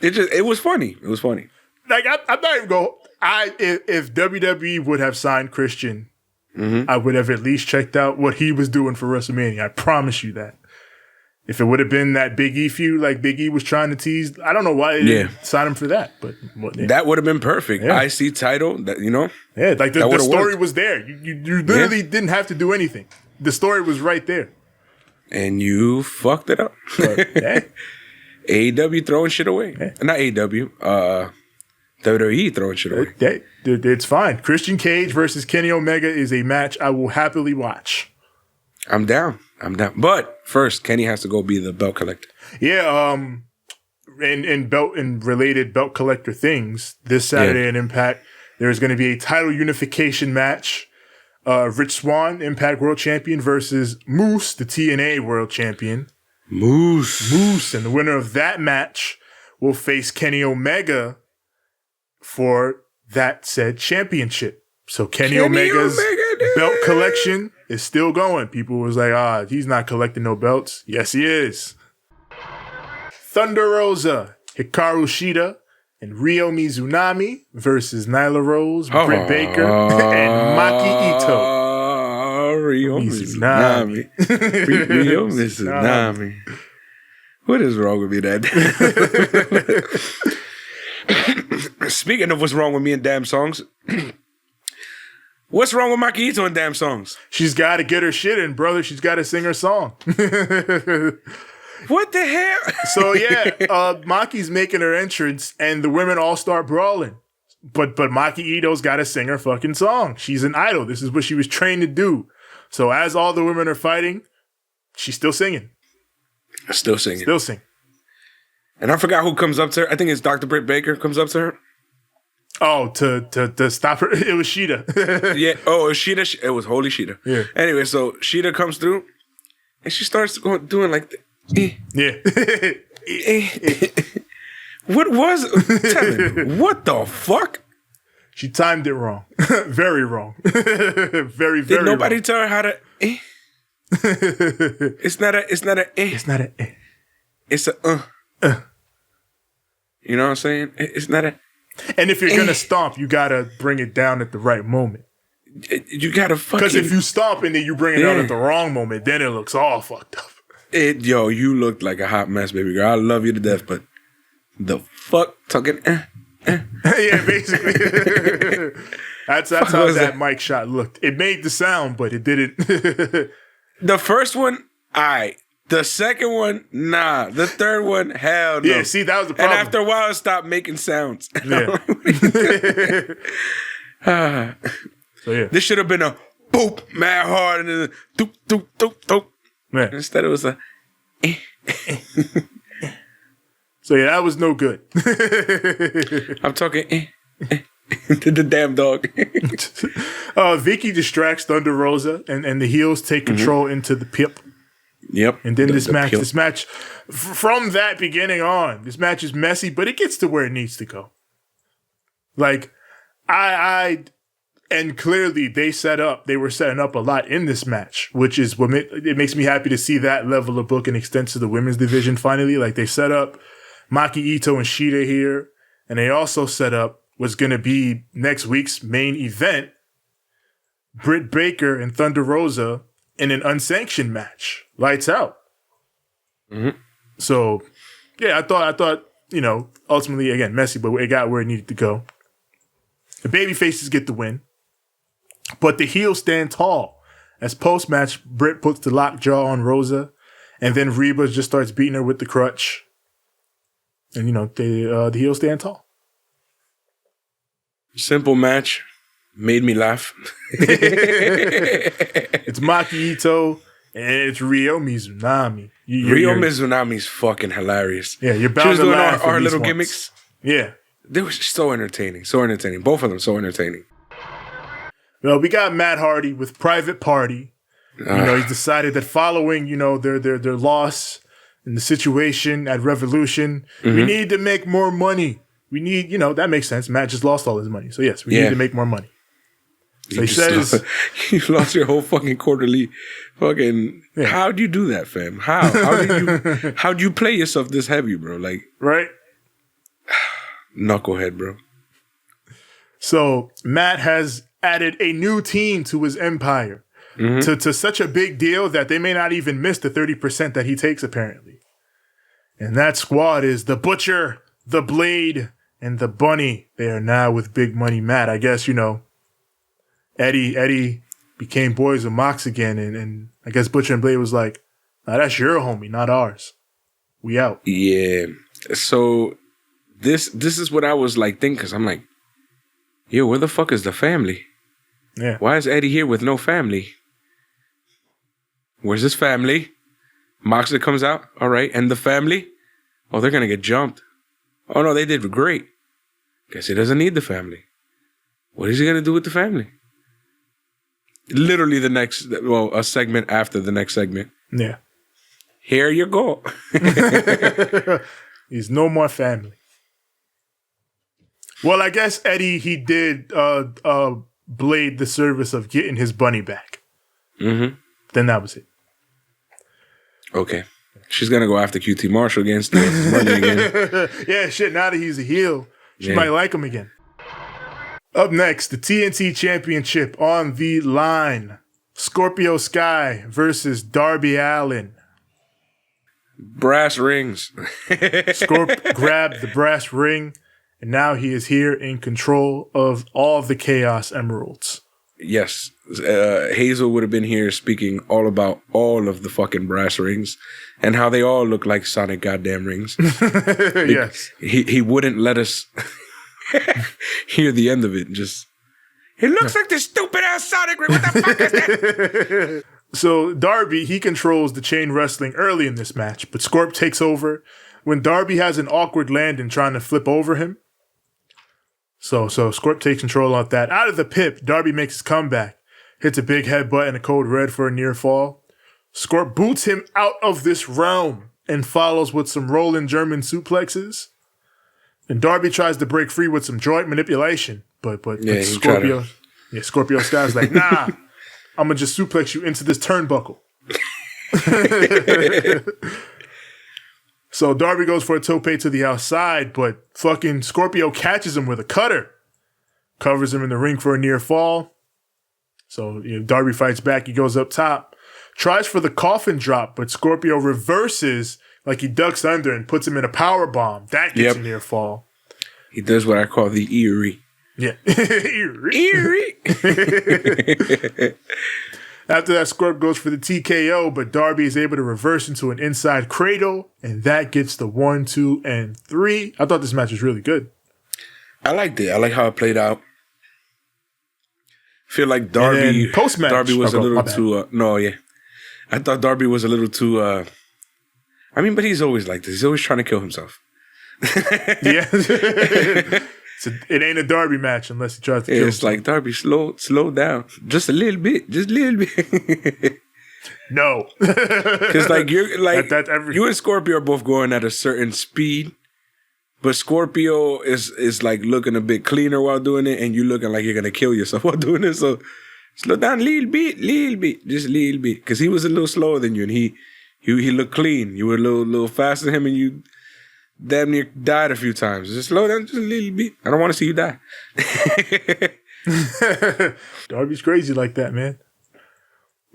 It was funny. It was funny. Like, I'm not even going... If WWE would have signed Christian, I would have at least checked out what he was doing for WrestleMania. I promise you that. If it would have been that Big E feud like Big E was trying to tease, I don't know why they didn't sign him for that. But that would have been perfect. Yeah. IC title, that, you know? Yeah, like the story was there. You literally didn't have to do anything. The story was right there. And you fucked it up. AEW throwing shit away. Yeah. Not AEW. WWE throwing shit away. It's fine. Christian Cage versus Kenny Omega is a match I will happily watch. I'm down. But first, Kenny has to go be the belt collector. Yeah, and related belt collector things, this Saturday in Impact, there's going to be a title unification match. Rich Swann, Impact World Champion, versus Moose, the TNA World Champion. Moose. And the winner of that match will face Kenny Omega for that said championship. So Kenny Omega's belt collection is still going. People was like, he's not collecting no belts. Yes, he is. Thunder Rosa, Hikaru Shida, and Ryo Mizunami versus Nyla Rose, Britt Baker, and Maki Ito. Ryo Mizunami. Ryo Mizunami. What is wrong with me, Dad? Speaking of what's wrong with me in damn songs, what's wrong with Maki Ito in damn songs? She's got to get her shit in, brother. She's got to sing her song. What the hell? So Maki's making her entrance, and the women all start brawling. But Maki Ito's got to sing her fucking song. She's an idol. This is what she was trained to do. So as all the women are fighting, she's still singing. Still singing. And I forgot who comes up to her. I think it's Dr. Britt Baker comes up to her. Oh, to stop her. It was Shida. Yeah. Oh, it was Shida. It was Holy Shida. Yeah. Anyway, so Shida comes through, and she starts doing like the, Yeah. What was? Tell me, what the fuck? She timed it wrong. Very wrong. Very Did nobody wrong. tell her how to? It's not a. It's not a. It's a. You know what I'm saying? It's not a. And if you're gonna stomp, you gotta bring it down at the right moment. You gotta fucking. Because if you stomp and then you bring it out at the wrong moment, then it looks all fucked up. You looked like a hot mess, baby girl. I love you to death, but the fuck talking. Yeah, basically. That's how that mic shot looked. It made the sound, but it didn't. The first one, aight. The second one, nah. The third one, hell no. Yeah, see, that was the problem. And after a while, it stopped making sounds. Yeah. So yeah. This should have been a boop, mad hard, and then a doop, doop, doop, doop. Yeah. Instead, it was a. So yeah, that was no good. I'm talking to the damn dog. Vicky distracts Thunder Rosa, and the heels take control into the pip. Yep. And then this match, from that beginning on, this match is messy, but it gets to where it needs to go. Like, and clearly they were setting up a lot in this match, which is what it makes me happy to see that level of booking extend to the women's division finally. Like, they set up Maki Ito and Shida here, and they also set up what's going to be next week's main event, Britt Baker and Thunder Rosa in an unsanctioned match. Lights out. Mm-hmm. So, yeah, I thought, ultimately, again, messy, but it got where it needed to go. The babyfaces get the win, but the heels stand tall. As post-match, Britt puts the lockjaw on Rosa, and then Reba just starts beating her with the crutch. And, the heels stand tall. Simple match. Made me laugh. It's Maki Ito and it's Ryo Mizunami. Ryo Mizunami's fucking hilarious. Yeah, you're bound she was to doing laugh our little ones. gimmicks. Yeah. They were so entertaining. So entertaining. Both of them so entertaining. Well, we got Matt Hardy with Private Party. He's decided that following, their loss in the situation at Revolution, we need to make more money. We need, that makes sense. Matt just lost all his money. So yes, we need to make more money. So he says, you lost your whole fucking quarterly fucking. Yeah. How do you do that, fam? How do you play yourself this heavy, bro? Like, right? Knucklehead, bro. So Matt has added a new team to his empire. to such a big deal that they may not even miss the 30% that he takes, apparently. And that squad is the Butcher, the Blade, and the Bunny. They are now with Big Money Matt. I guess, Eddie became boys with Mox again, and I guess Butcher and Blade was like, nah, that's your homie, not ours. We out. Yeah. So this is what I was like thinking, because I'm like, yo, where the fuck is the family? Yeah. Why is Eddie here with no family? Where's his family? Moxley comes out. All right. And the family? Oh, they're going to get jumped. Oh, no, they did great. Guess he doesn't need the family. What is he going to do with the family? Literally a segment after the next segment. Yeah. Here you go. He's no more family. Well, I guess Eddie, he did Blade the service of getting his bunny back. Mm-hmm. Then that was it. Okay. She's going to go after QT Marshall again, steal his money again. Yeah, shit, now that he's a heel, she might like him again. Up next, the TNT Championship on the line. Scorpio Sky versus Darby Allin. Brass rings. Scorp grabbed the brass ring, and now he is here in control of all of the Chaos Emeralds. Yes. Hazel would have been here speaking all about all of the fucking brass rings and how they all look like Sonic goddamn rings. Yes. He wouldn't let us hear the end of it. Just, it looks like this stupid ass Sonic ring. What the fuck is that? So Darby, he controls the chain wrestling early in this match, but Scorp takes over when Darby has an awkward landing trying to flip over him. So Scorp takes control of that. Out of the pip, Darby makes his comeback, hits a big headbutt and a code red for a near fall. Scorp boots him out of this realm and follows with some rolling German suplexes. And Darby tries to break free with some joint manipulation, but Scorpio Sky's like, nah, I'm gonna just suplex you into this turnbuckle. So Darby goes for a tope to the outside, but fucking Scorpio catches him with a cutter. Covers him in the ring for a near fall. So Darby fights back. He goes up top. Tries for the coffin drop, but Scorpio reverses like he ducks under and puts him in a power bomb. That gets a near fall. He does what I call the eerie. Yeah. Eerie. After that, Scorp goes for the TKO, but Darby is able to reverse into an inside cradle, and that gets the 1, 2, and 3. I thought this match was really good. I liked it. I like how it played out. I feel like Darby post-match, Darby was a little too I thought Darby was a little too but he's always like this. He's always trying to kill himself. Yeah. It ain't a Darby match unless he tries to kill himself. Like, Darby, slow down. Just a little bit. No. Because you and Scorpio are both going at a certain speed, but Scorpio is like looking a bit cleaner while doing it, and you looking like you're gonna kill yourself while doing it. So slow down a little bit, just a little bit. Because he was a little slower than you, and he looked clean. You were a little faster than him, and you damn near died a few times. Just slow down just a little bit. I don't want to see you die. Darby's crazy like that, man.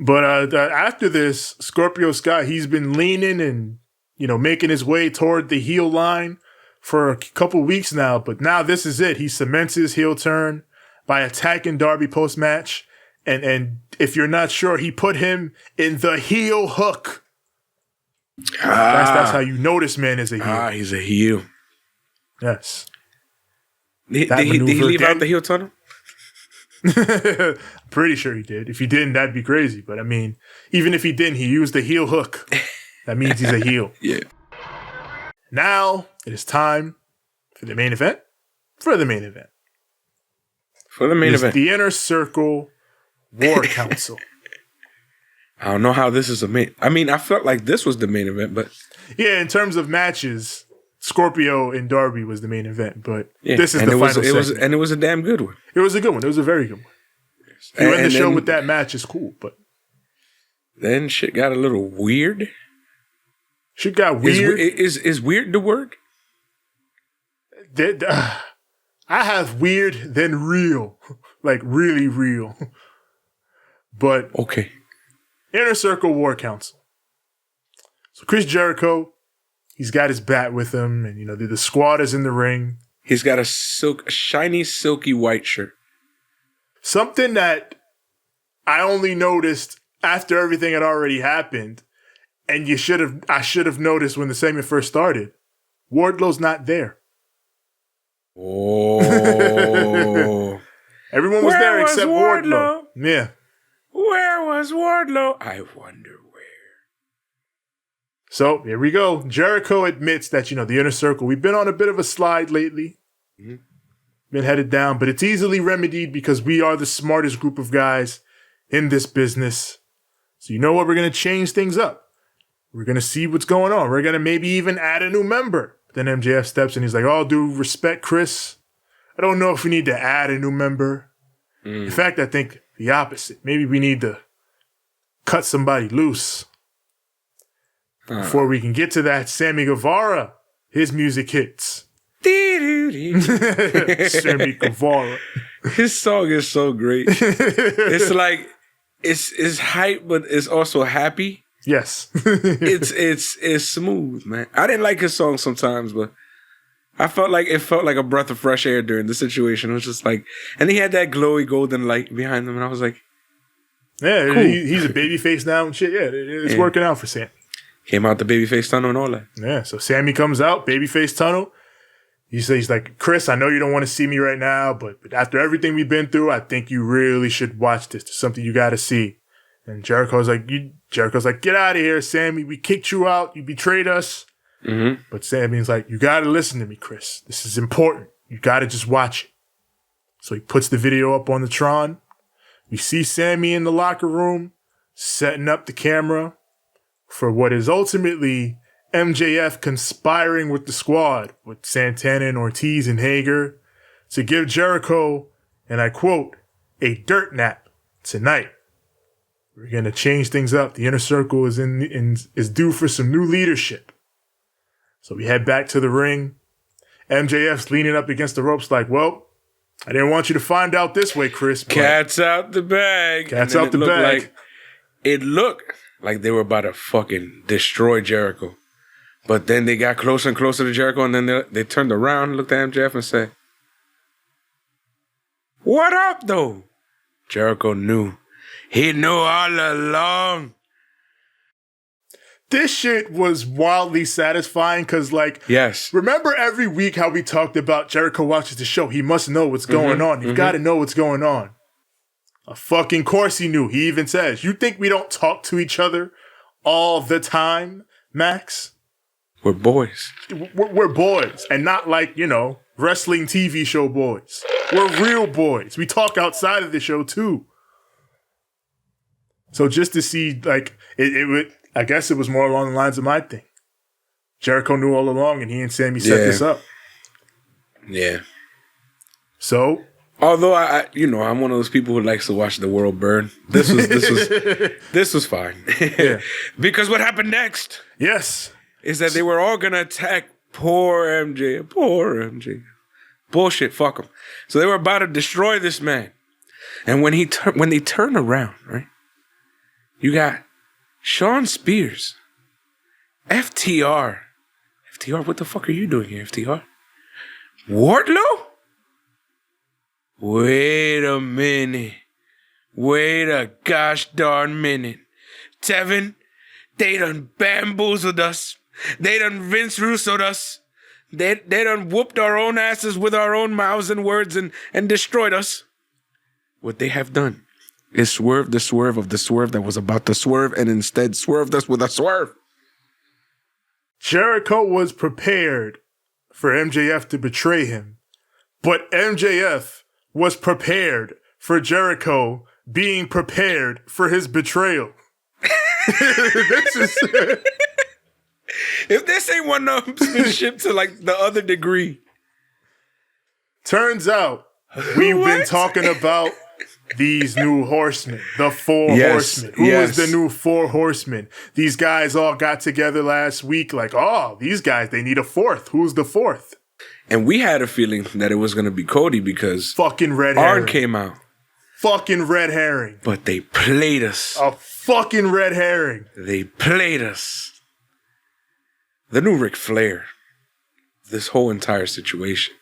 But after this, Scorpio Sky, he's been leaning and, making his way toward the heel line for a couple weeks now. But now this is it. He cements his heel turn by attacking Darby post-match. And if you're not sure, he put him in the heel hook. That's how you know this man is a heel. He's a heel. Yes. Did he leave out the heel tunnel? Pretty sure he did. If he didn't, that'd be crazy. But even if he didn't, he used the heel hook. That means he's a heel. Yeah. Now it is time for the main event. The Inner Circle War Council. I don't know how this is a main. I felt like this was the main event, but yeah, in terms of matches, Scorpio and Darby was the main event, but this is the final segment. And it was a damn good one. It was a good one. It was a very good one. Yes. You end the show with that match is cool, but then shit got a little weird. Shit got weird. Is weird the word? I have weird then real, like really real. But Okay. Inner Circle War Council. So Chris Jericho, he's got his bat with him, and the squad is in the ring. He's got a shiny, silky white shirt. Something that I only noticed after everything had already happened, and I should have noticed when the segment first started. Wardlow's not there. Oh. Everyone was there except Wardlow. Yeah. Where was Wardlow? I wonder where. So here we go. Jericho admits that, the Inner Circle, we've been on a bit of a slide lately. Mm-hmm. Been headed down, but it's easily remedied because we are the smartest group of guys in this business. So you know what? We're going to change things up. We're going to see what's going on. We're going to maybe even add a new member. Then MJF steps in. He's like, all due respect, Chris, I don't know if we need to add a new member. In fact, I think the opposite. Maybe we need to cut somebody loose. Before we can get to that, Sammy Guevara, his music hits. Sammy Guevara. His song is so great. It's like, it's hype, but it's also happy. Yes. It's smooth, man. I didn't like his song sometimes, but it felt like a breath of fresh air during the situation. It was just like, and he had that glowy golden light behind him, and I was like, yeah, cool. He's a babyface now and shit. Yeah, it's working out for Sam. Came out the babyface tunnel and all that. Yeah, so Sammy comes out, babyface tunnel. He's like, Chris, I know you don't want to see me right now, but after everything we've been through, I think you really should watch this. It's something you got to see. And Jericho's like, get out of here, Sammy. We kicked you out. You betrayed us. Mm-hmm. But Sammy's like, you got to listen to me, Chris. This is important. You got to just watch it. So he puts the video up on the Tron. We see Sammy in the locker room setting up the camera for what is ultimately MJF conspiring with the squad, with Santana and Ortiz and Hager, to give Jericho, and I quote, a dirt nap tonight. We're going to change things up. The Inner Circle is is due for some new leadership. So we head back to the ring. MJF's leaning up against the ropes like, well, I didn't want you to find out this way, Chris. Cat's out the bag. Cat's out the bag. It looked like they were about to fucking destroy Jericho. But then they got closer and closer to Jericho, and then they turned around and looked at MJF and said, what up, though? Jericho knew. He knew all along. This shit was wildly satisfying because, yes. Remember every week how we talked about Jericho watches the show? He must know what's going on. You've got to know what's going on. Of fucking course he knew. He even says, you think we don't talk to each other all the time, Max? We're boys. We're boys. And not wrestling TV show boys. We're real boys. We talk outside of the show too. So just to see, I guess it was more along the lines of my thing. Jericho knew all along, and he and Sammy set this up. Yeah. So, although I'm one of those people who likes to watch the world burn. This was fine. Yeah. Because what happened next? Yes, is that they were all gonna attack poor MJ. Poor MJ. Bullshit. Fuck him. So they were about to destroy this man. And when they turn around, right? You got Sean Spears, FTR. FTR, what the fuck are you doing here, FTR? Wardlow? Wait a minute. Wait a gosh darn minute. Tevin, they done bamboozled us. They done Vince Russo'd us. They done whooped our own asses with our own mouths and words and destroyed us. What they have done is swerve the swerve of the swerve that was about to swerve and instead swerved us with a swerve. Jericho was prepared for MJF to betray him, but MJF was prepared for Jericho being prepared for his betrayal. If this ain't one-upsmanship to the other degree. Turns out, we've been talking about these new horsemen, the four horsemen. Who is the new four horsemen? These guys all got together last week these guys, they need a fourth. Who's the fourth? And we had a feeling that it was going to be Cody because fucking red Arn hair came out. fucking red herring. But they played us. A fucking red herring. They played us. The new Ric Flair, this whole entire situation,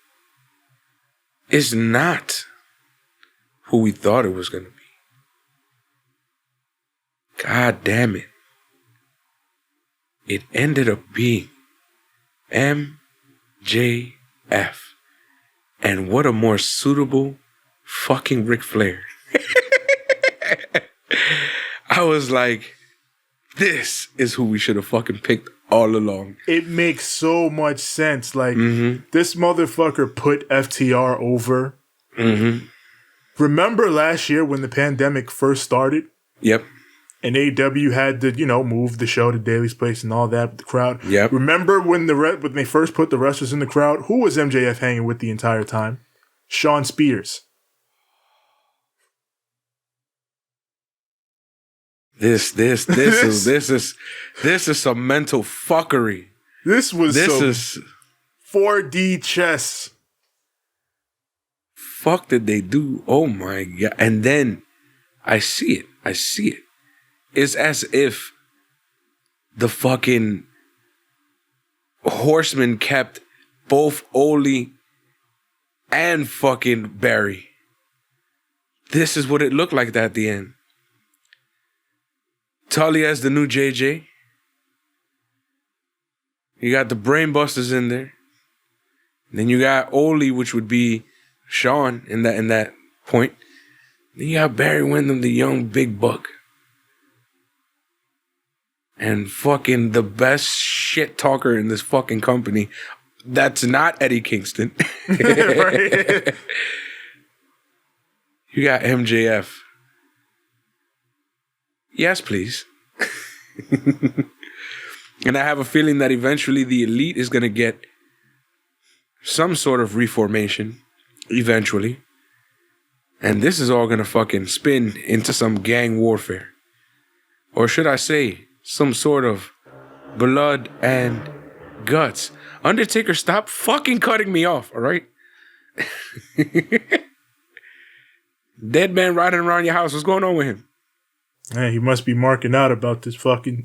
is not who we thought it was going to be. God damn it. It ended up being MJF. And what a more suitable fucking Ric Flair. I was like, this is who we should have fucking picked all along. It makes so much sense. Like, this motherfucker put FTR over. Remember last year when the pandemic first started? Yep. And AEW had to, move the show to Daly's Place and all that with the crowd. Yep. Remember when they first put the wrestlers in the crowd? Who was MJF hanging with the entire time? Shawn Spears. This is some mental fuckery. This is 4D chess. Fuck did they do? Oh my God. And then I see it. It's as if the fucking Horsemen kept both Oli and fucking Barry. This is what it looked like at the end. Tully as the new JJ. You got the Brainbusters in there. Then you got Oli, which would be Sean in that point. Then you got Barry Windham, the young big buck. And fucking the best shit talker in this fucking company. That's not Eddie Kingston. Right. You got MJF. Yes, please. And I have a feeling that eventually the Elite is going to get some sort of reformation. Eventually. And this is all going to fucking spin into some gang warfare. Or should I say, some sort of blood and guts. Undertaker, stop fucking cutting me off, all right? Dead man riding around your house. What's going on with him? Yeah, he must be marking out about this fucking...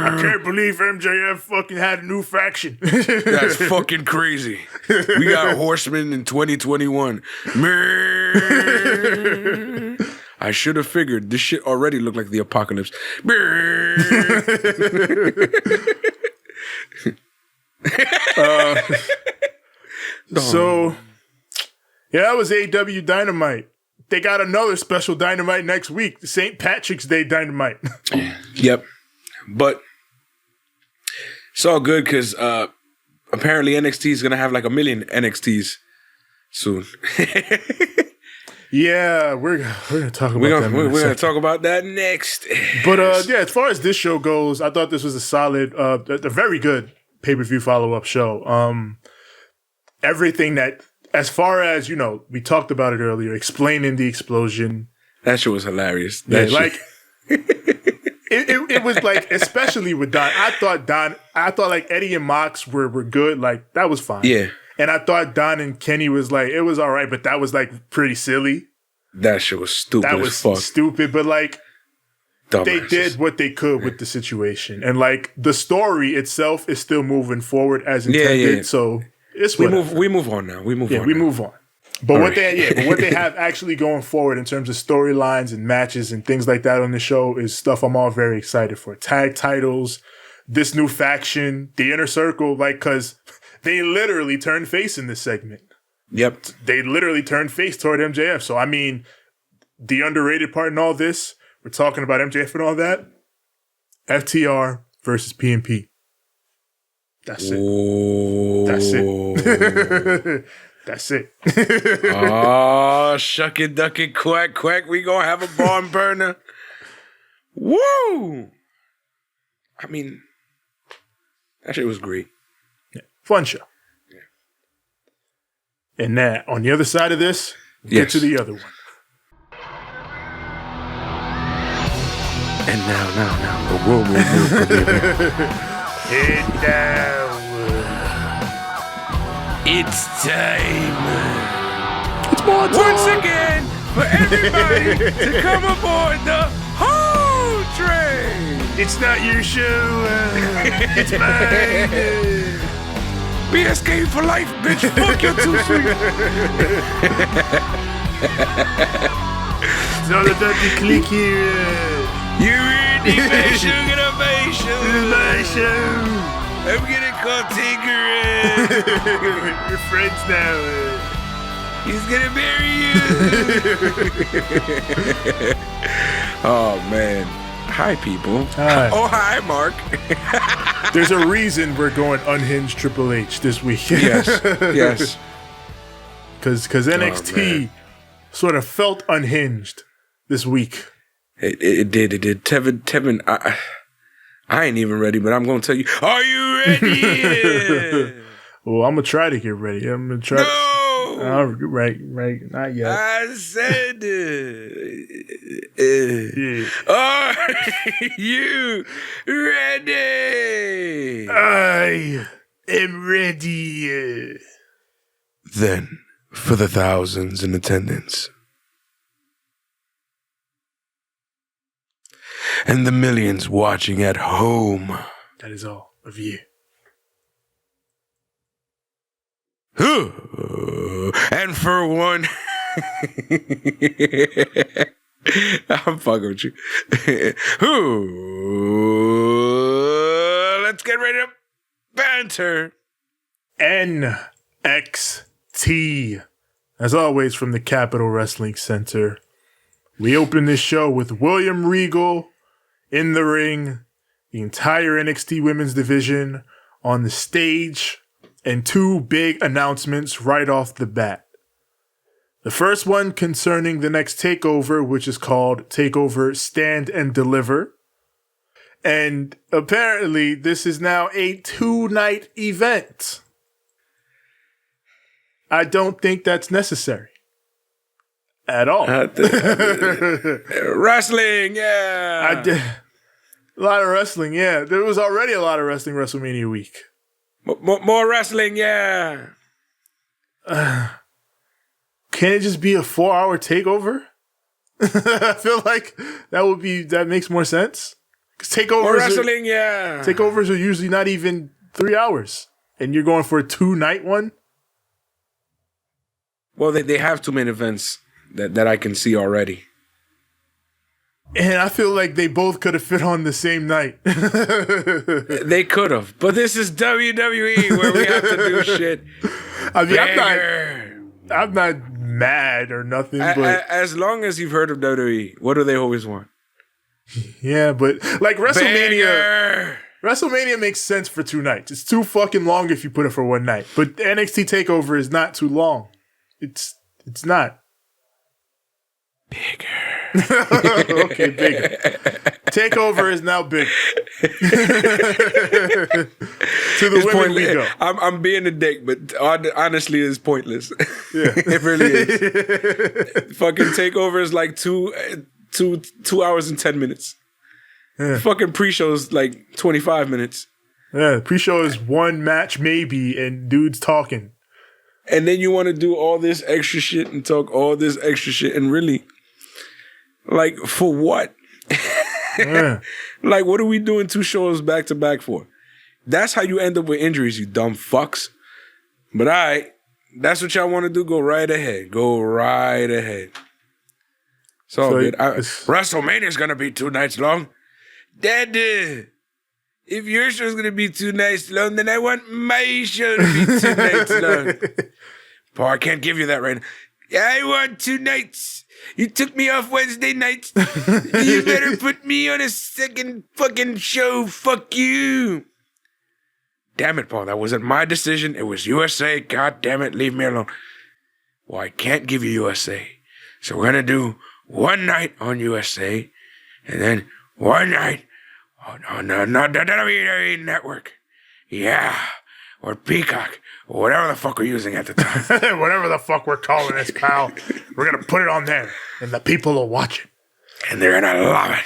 I can't believe MJF fucking had a new faction. That's fucking crazy. We got Horsemen in 2021. I should have figured this shit already looked like the apocalypse. So, yeah, that was AEW Dynamite. They got another special Dynamite next week, the St. Patrick's Day Dynamite. Yep. But it's all good because apparently NXT is going to have like 1 million NXTs soon. Yeah, we're gonna talk about that. We're gonna talk about that next. But yeah, as far as this show goes, I thought this was a solid, a very good pay-per-view follow-up show. Everything that, as far as we talked about it earlier, explaining the explosion. That shit was hilarious. It was like, especially with Don. I thought like Eddie and Mox were good. Like that was fine. Yeah. And I thought Don and Kenny was like, it was all right, but that was like pretty silly. That shit was stupid. That was stupid, but like they Dumbasses. did what they could with the situation. And like the story itself is still moving forward as intended. Yeah. So it's we move on now. We move on. But what they have actually going forward in terms of storylines and matches and things like that on the show is stuff I'm all very excited for. Tag titles, this new faction, the Inner Circle, like, cause they literally turned face in this segment. Yep. They literally turned face toward MJF. So, I mean, the underrated part in all this, we're talking about MJF and all that, FTR versus PNP. That's it. Oh. That's it. That's it. Oh, shuck it, duck it, quack, quack. We gonna have a barn burner. Woo! I mean, that shit was great. Yeah. Fun show. Yeah. And that, on the other side of this, get to the other one. And now, the world will move from here. Hit down. It's time. It's small talk. Once again, for everybody to come aboard the whole train. It's not your show. It's mine. BSK for life, bitch. Fuck you too sweet. It's all about the click here. You ready, man? Sugar to my show. This is my show. I'm gonna call Tinker. We're friends now. He's gonna marry you. Oh, man. Hi, people. Hi. Oh, hi, Mark. There's a reason we're going unhinged Triple H this week. Yes. Because NXT sort of felt unhinged this week. It did. Tevin, I ain't even ready, but I'm going to tell you, are you ready? Well, I'm going to try to get ready. I'm going to try. No! Right. Not yet. I said, Yeah. are you ready? I am ready. Then, for the thousands in attendance, and the millions watching at home, That is all of you. and for one, I'm fucking with you. Let's get ready to banter. NXT. As always, from the Capitol Wrestling Center. We open this show with William Regal in the ring, the entire NXT women's division on the stage, and two big announcements right off the bat. The first one concerning the next takeover, which is called Takeover Stand and Deliver. And apparently, this is now a 2-night event. I don't think that's necessary. At all. Wrestling, yeah. A lot of wrestling, yeah. There was already a lot of wrestling WrestleMania week. More wrestling, yeah. Can it just be a 4-hour takeover? I feel like that makes more sense. Because More wrestling, yeah. takeovers are usually not even 3 hours. And you're going for a 2-night one? Well, they have two main events that I can see already. And I feel like they both could have fit on the same night. They could have. But this is WWE where we have to do shit. I mean, bigger. I'm not mad or nothing, but As long as you've heard of WWE, what do they always want? yeah, but like Bigger. WrestleMania makes sense for 2 nights. It's too fucking long if you put it for 1 night. But NXT TakeOver is not too long. It's not. Bigger. Okay, bigger. TakeOver is now big. To the It's women we pointless. go. I'm being a dick, but honestly, it's pointless. Yeah. It really is. Fucking takeover is like 2 hours and 10 minutes. Yeah. Fucking pre-show is like 25 minutes. Yeah, pre-show is 1 match maybe, and dudes talking. And then you want to do all this extra shit and talk all this extra shit, and really, like, for what? Yeah. Like, what are we doing 2 shows back to back for? That's how you end up with injuries, you dumb fucks. But all right, that's what y'all want to do. Go right ahead. Go right ahead. It's all good. WrestleMania's going to be 2 nights long. Dad, if your show's going to be 2 nights long, then I want my show to be 2 nights long. Paul, I can't give you that right now. I want 2 nights. You took me off Wednesday nights. You better put me on a second fucking show. Fuck you. Damn it, Paul. That wasn't my decision. It was USA. God damn it. Leave me alone. Well, I can't give you USA. So we're going to do 1 night on USA and then 1 night on the WWE Network. Yeah. Or Peacock. Or whatever the fuck we're using at the time. Whatever the fuck we're calling this, pal. We're going to put it on there, and the people will watch it. And they're gonna love it.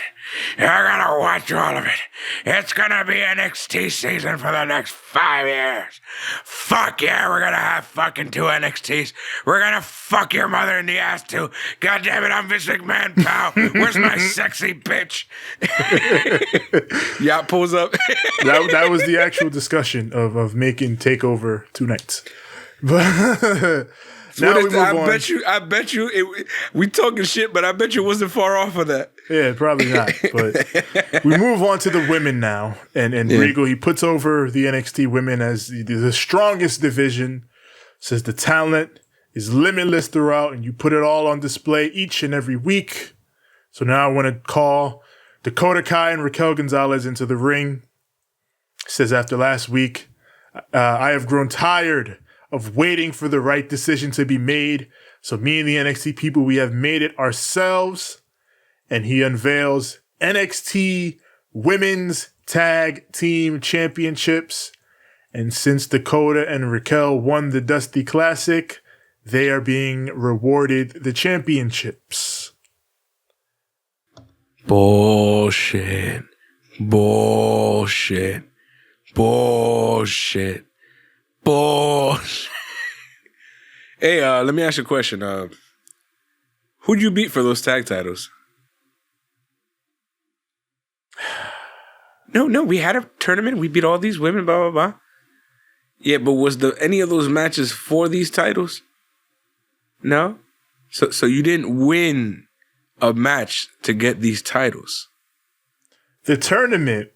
You're gonna watch all of it. It's gonna be NXT season for the next 5 years. Fuck yeah, we're gonna have fucking 2 NXTs. We're gonna fuck your mother in the ass too. God damn it, I'm Vince McMahon, pal. Where's my sexy bitch? Yacht pulls up. that was the actual discussion of making TakeOver 2 nights. But now we move on. I bet you, we talking shit, but I bet you it wasn't far off of that. Yeah, probably not. But we move on to the women now. And Regal, he puts over the NXT women as the strongest division. Says the talent is limitless throughout, and you put it all on display each and every week. So now I want to call Dakota Kai and Raquel Gonzalez into the ring. Says after last week, I have grown tired of waiting for the right decision to be made. So me and the NXT people, we have made it ourselves. And he unveils NXT Women's Tag Team Championships. And since Dakota and Raquel won the Dusty Classic, they are being rewarded the championships. Bullshit. Bullshit. Bullshit. Bullshit. Hey, let me ask you a question. Who'd you beat for those tag titles? No, we had a tournament. We beat all these women, blah, blah, blah. Yeah, but was any of those matches for these titles? No? So you didn't win a match to get these titles. The tournament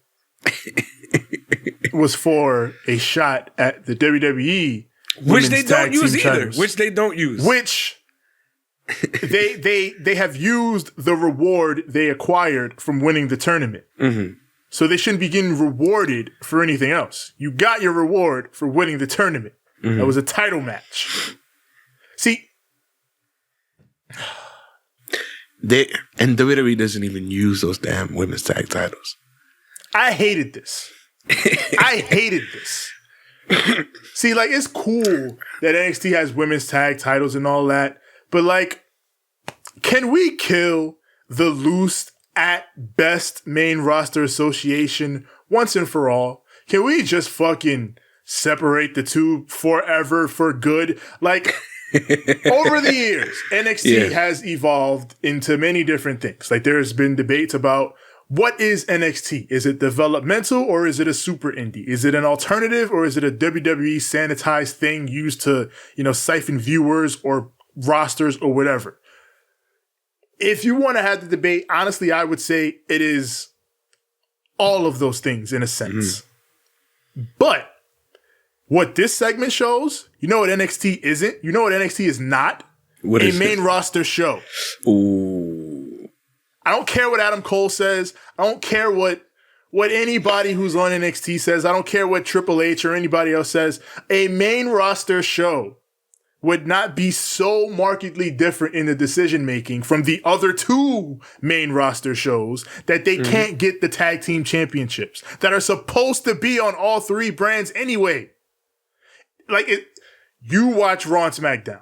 was for a shot at the WWE, which they don't use either. Titles. Which they don't use. Which they have used the reward they acquired from winning the tournament. Mm-hmm. So they shouldn't be getting rewarded for anything else. You got your reward for winning the tournament. Mm-hmm. That was a title match. See, and WWE doesn't even use those damn women's tag titles. I hated this. See, like, it's cool that NXT has women's tag titles and all that, but like, can we kill the loose at best main roster association once and for all? Can we just fucking separate the two forever for good? Like, over the years, NXT has evolved into many different things. Like, there's been debates about what is NXT? Is it developmental or is it a super indie? Is it an alternative or is it a WWE sanitized thing used to, siphon viewers or rosters or whatever? If you want to have the debate, honestly, I would say it is all of those things in a sense. Mm. But what this segment shows, you know what NXT isn't? You know what NXT is not? What is a main roster show. Ooh. I don't care what Adam Cole says. I don't care what anybody who's on NXT says. I don't care what Triple H or anybody else says. A main roster show would not be so markedly different in the decision-making from the other 2 main roster shows that they can't get the tag team championships that are supposed to be on all 3 brands anyway. Like, you watch Raw and SmackDown.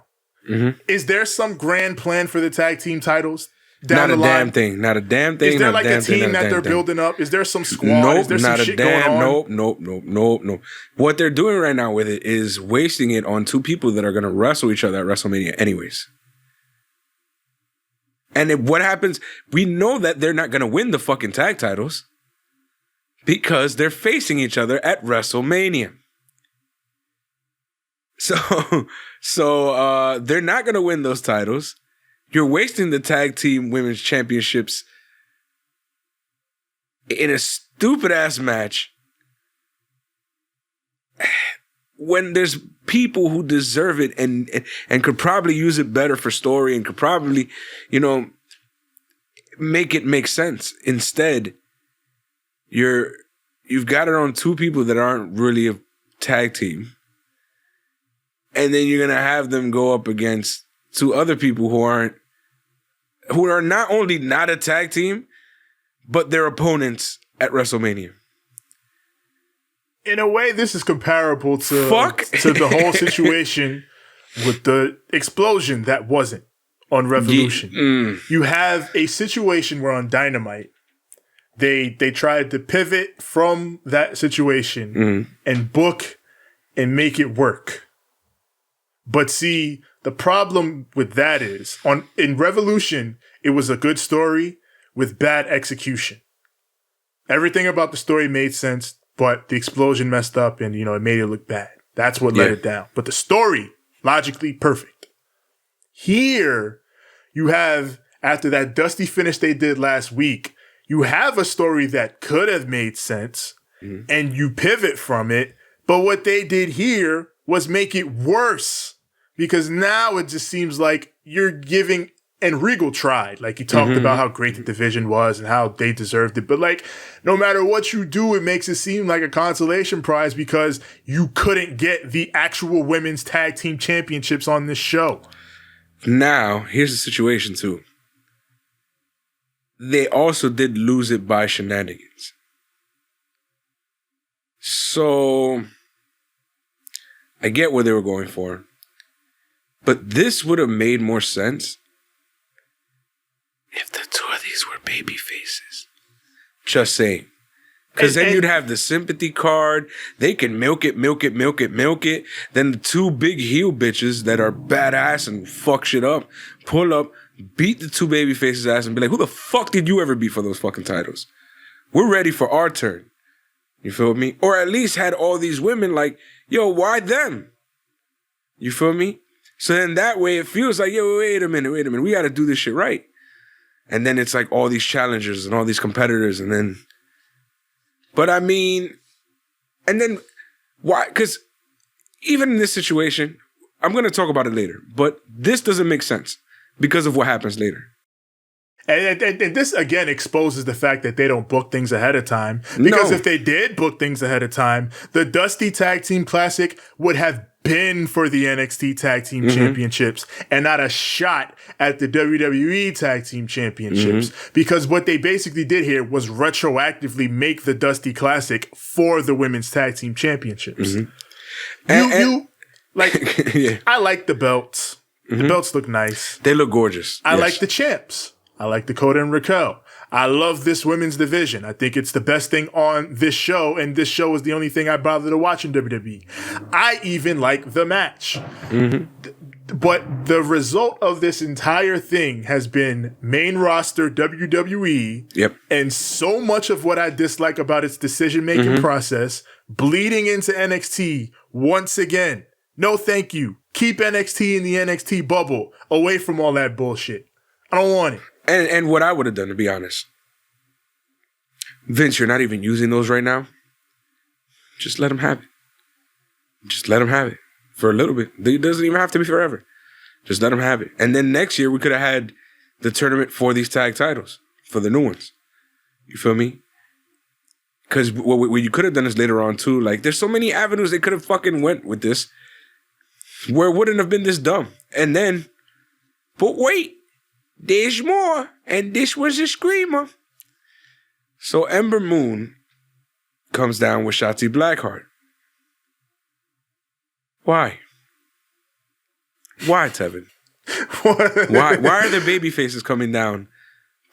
Mm-hmm. Is there some grand plan for the tag team titles? Not a damn thing. Not a damn thing. Is there like a team that they're building up? Is there some squad? Nope, is there some shit going on? Nope. What they're doing right now with it is wasting it on 2 people that are going to wrestle each other at WrestleMania anyways. And what happens, we know that they're not going to win the fucking tag titles because they're facing each other at WrestleMania. So they're not going to win those titles. You're wasting the tag team women's championships in a stupid ass match when there's people who deserve it and could probably use it better for story and could probably, make it make sense. Instead, you've got it on 2 people that aren't really a tag team. And then you're going to have them go up against 2 other people who are not only not a tag team, but their opponents at WrestleMania. In a way, this is comparable to the whole situation with the explosion that wasn't on Revolution. You have a situation where on Dynamite, they tried to pivot from that situation and book and make it work. But see, the problem with that is in Revolution, it was a good story with bad execution. Everything about the story made sense, but the explosion messed up and, it made it look bad. That's what let it down. But the story, logically perfect. Here, you have, after that dusty finish they did last week, you have a story that could have made sense and you pivot from it. But what they did here was make it worse because now it just seems like you're giving, and Regal tried. Like he talked about how great the division was and how they deserved it. But like, no matter what you do, it makes it seem like a consolation prize because you couldn't get the actual women's tag team championships on this show. Now, here's the situation too. They also did lose it by shenanigans. So, I get what they were going for. But this would have made more sense if the two of these were baby faces. Just saying. Because then you'd have the sympathy card. They can milk it. Then the two big heel bitches that are badass and fuck shit up, pull up, beat the two baby faces' ass and be like, who the fuck did you ever beat for those fucking titles? We're ready for our turn. You feel me? Or at least had all these women like, yo, why them? You feel me? So then that way it feels like, yo, wait a minute. We got to do this shit right. And then it's like all these challengers and all these competitors and then... But I mean, and then why? Because even in this situation, I'm going to talk about it later, but this doesn't make sense because of what happens later. And this, again, exposes the fact that they don't book things ahead of time. Because if they did book things ahead of time, the Dusty Tag Team Classic would have been for the NXT Tag Team Championships and not a shot at the WWE Tag Team Championships. Because what they basically did here was retroactively make the Dusty Classic for the Women's Tag Team Championships. I like the belts. The belts look nice. They look gorgeous. I like the champs. I like Dakota and Raquel. I love this women's division. I think it's the best thing on this show, and this show is the only thing I bother to watch in WWE. I even like the match. But the result of this entire thing has been main roster WWE, and so much of what I dislike about its decision-making process bleeding into NXT once again. No thank you. Keep NXT in the NXT bubble away from all that bullshit. I don't want it. And what I would have done, to be honest, Vince, you're not even using those right now. Just let them have it. Just let them have it for a little bit. It doesn't even have to be forever. Just let them have it. And then next year, we could have had the tournament for these tag titles, for the new ones. You feel me? Because what you could have done is later on, too. Like, there's so many avenues they could have fucking went with this where it wouldn't have been this dumb. And then, but wait. There's more, and this was a screamer. So Ember Moon comes down with Shotzi Blackheart. Why? Why, Tevin? Why are the baby faces coming down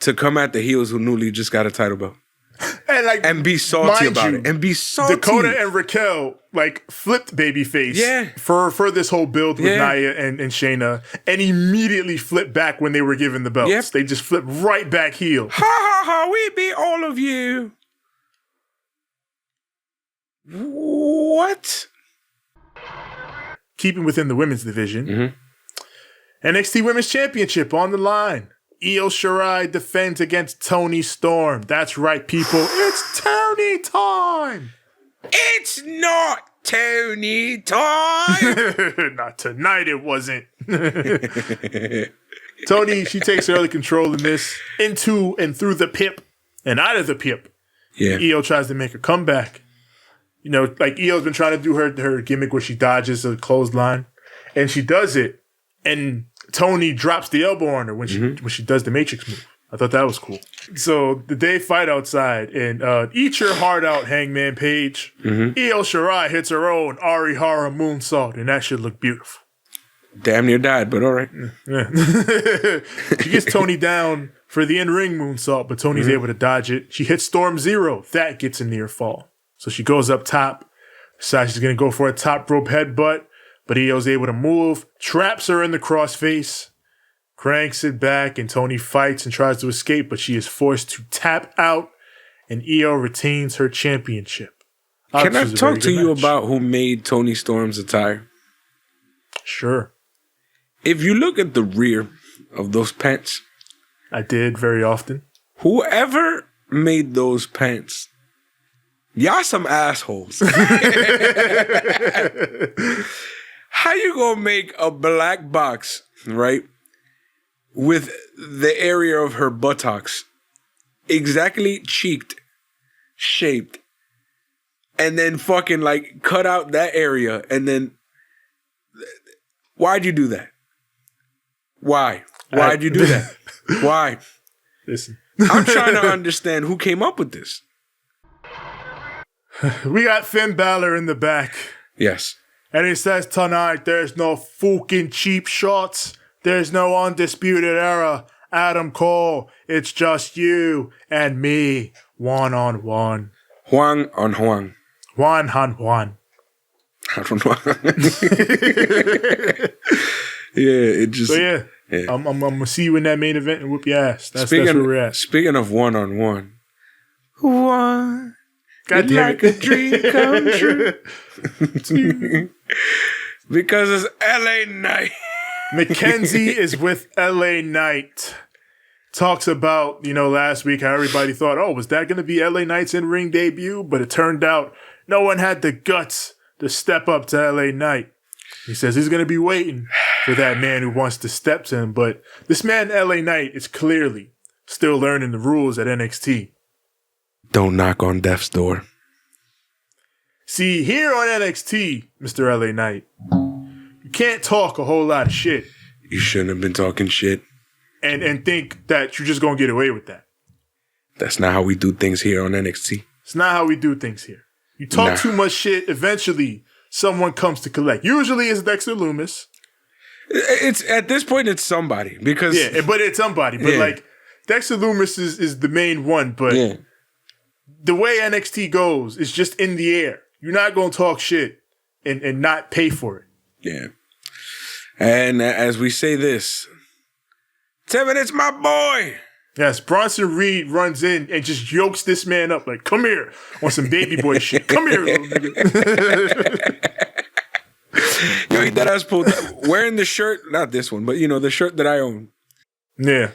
to come at the heels who newly just got a title belt? And be salty about it. And be salty. Dakota and Raquel flipped babyface for this whole build with Nia and Shayna, and immediately flipped back when they were given the belts. They just flipped right back heel. Ha ha ha, we beat all of you. What? Keeping within the women's division, NXT Women's Championship on the line. Io Shirai defends against Toni Storm. That's right, people. It's Toni time. It's not Toni time. Not tonight, it wasn't. Toni, she takes early control in this, into and through the pip and out of the pip. Io tries to make a comeback. Io's been trying to do her gimmick where she dodges a clothesline, and she does it, and Toni drops the elbow on her when she does the Matrix move. I thought that was cool. So they fight outside and eat your heart out, Hangman Page. Io Shirai hits her own Arihara moonsault, and that should look beautiful. Damn near died, but all right. Yeah. She gets Toni down for the in-ring moonsault, but Tony's able to dodge it. She hits Storm Zero. That gets a near fall. So she goes up top. Decides she's going to go for a top rope headbutt, but Io's able to move. Traps her in the crossface. Cranks it back, and Toni fights and tries to escape, but she is forced to tap out, and Io retains her championship. Can I talk to you about who made Toni Storm's attire? Sure. If you look at the rear of those pants, I did very often. Whoever made those pants, y'all some assholes. How you gonna make a black box, right, with the area of her buttocks exactly cheeked, shaped, and then fucking like cut out that area, and then why'd you do that? Why'd you do that? Why? Listen. I'm trying to understand who came up with this. We got Finn Balor in the back. Yes. And he says tonight, there's no fucking cheap shots. There's no undisputed era. Adam Cole, it's just you and me, one-on-one. Juan on Juan. One-on-one. I don't know. Yeah, it just... So yeah. I'm going to see you in that main event and whoop your ass. That's where we're at. Speaking of one-on-one. One. God damn like a dream come true. Because it's LA Knight. Mackenzie is with LA Knight. Talks about, last week how everybody thought, was that going to be LA Knight's in-ring debut? But it turned out no one had the guts to step up to LA Knight. He says he's going to be waiting for that man who wants to step to him. But this man, LA Knight, is clearly still learning the rules at NXT. Don't knock on death's door. See, here on NXT, Mr. LA Knight, you can't talk a whole lot of shit. You shouldn't have been talking shit. And think that you're just going to get away with that. That's not how we do things here on NXT. It's not how we do things here. You talk too much shit, eventually someone comes to collect. Usually it's Dexter Lumis. It's at this point it's somebody because but it's somebody. But like Dexter Lumis is the main one. But the way NXT goes is just in the air. You're not gonna talk shit and not pay for it. Yeah. And as we say this, Tevin, it's my boy. Yes, Bronson Reed runs in and just yokes this man up like, come here on some baby boy shit. Come here, little nigga. Yo, he deadass pulled wearing the shirt, not this one, but the shirt that I own. Yeah.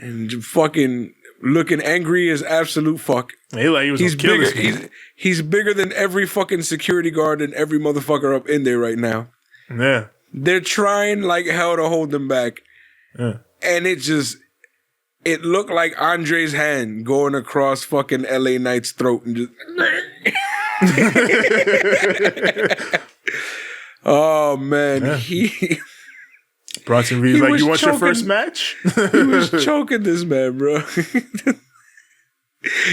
And fucking looking angry as absolute fuck. He's bigger. He's bigger than every fucking security guard and every motherfucker up in there right now. Yeah. They're trying like hell to hold them back. Yeah. And it looked like Andre's hand going across fucking LA Knight's throat and just. Oh man, Bronson Reed's like, you want your first match? He was choking this man, bro.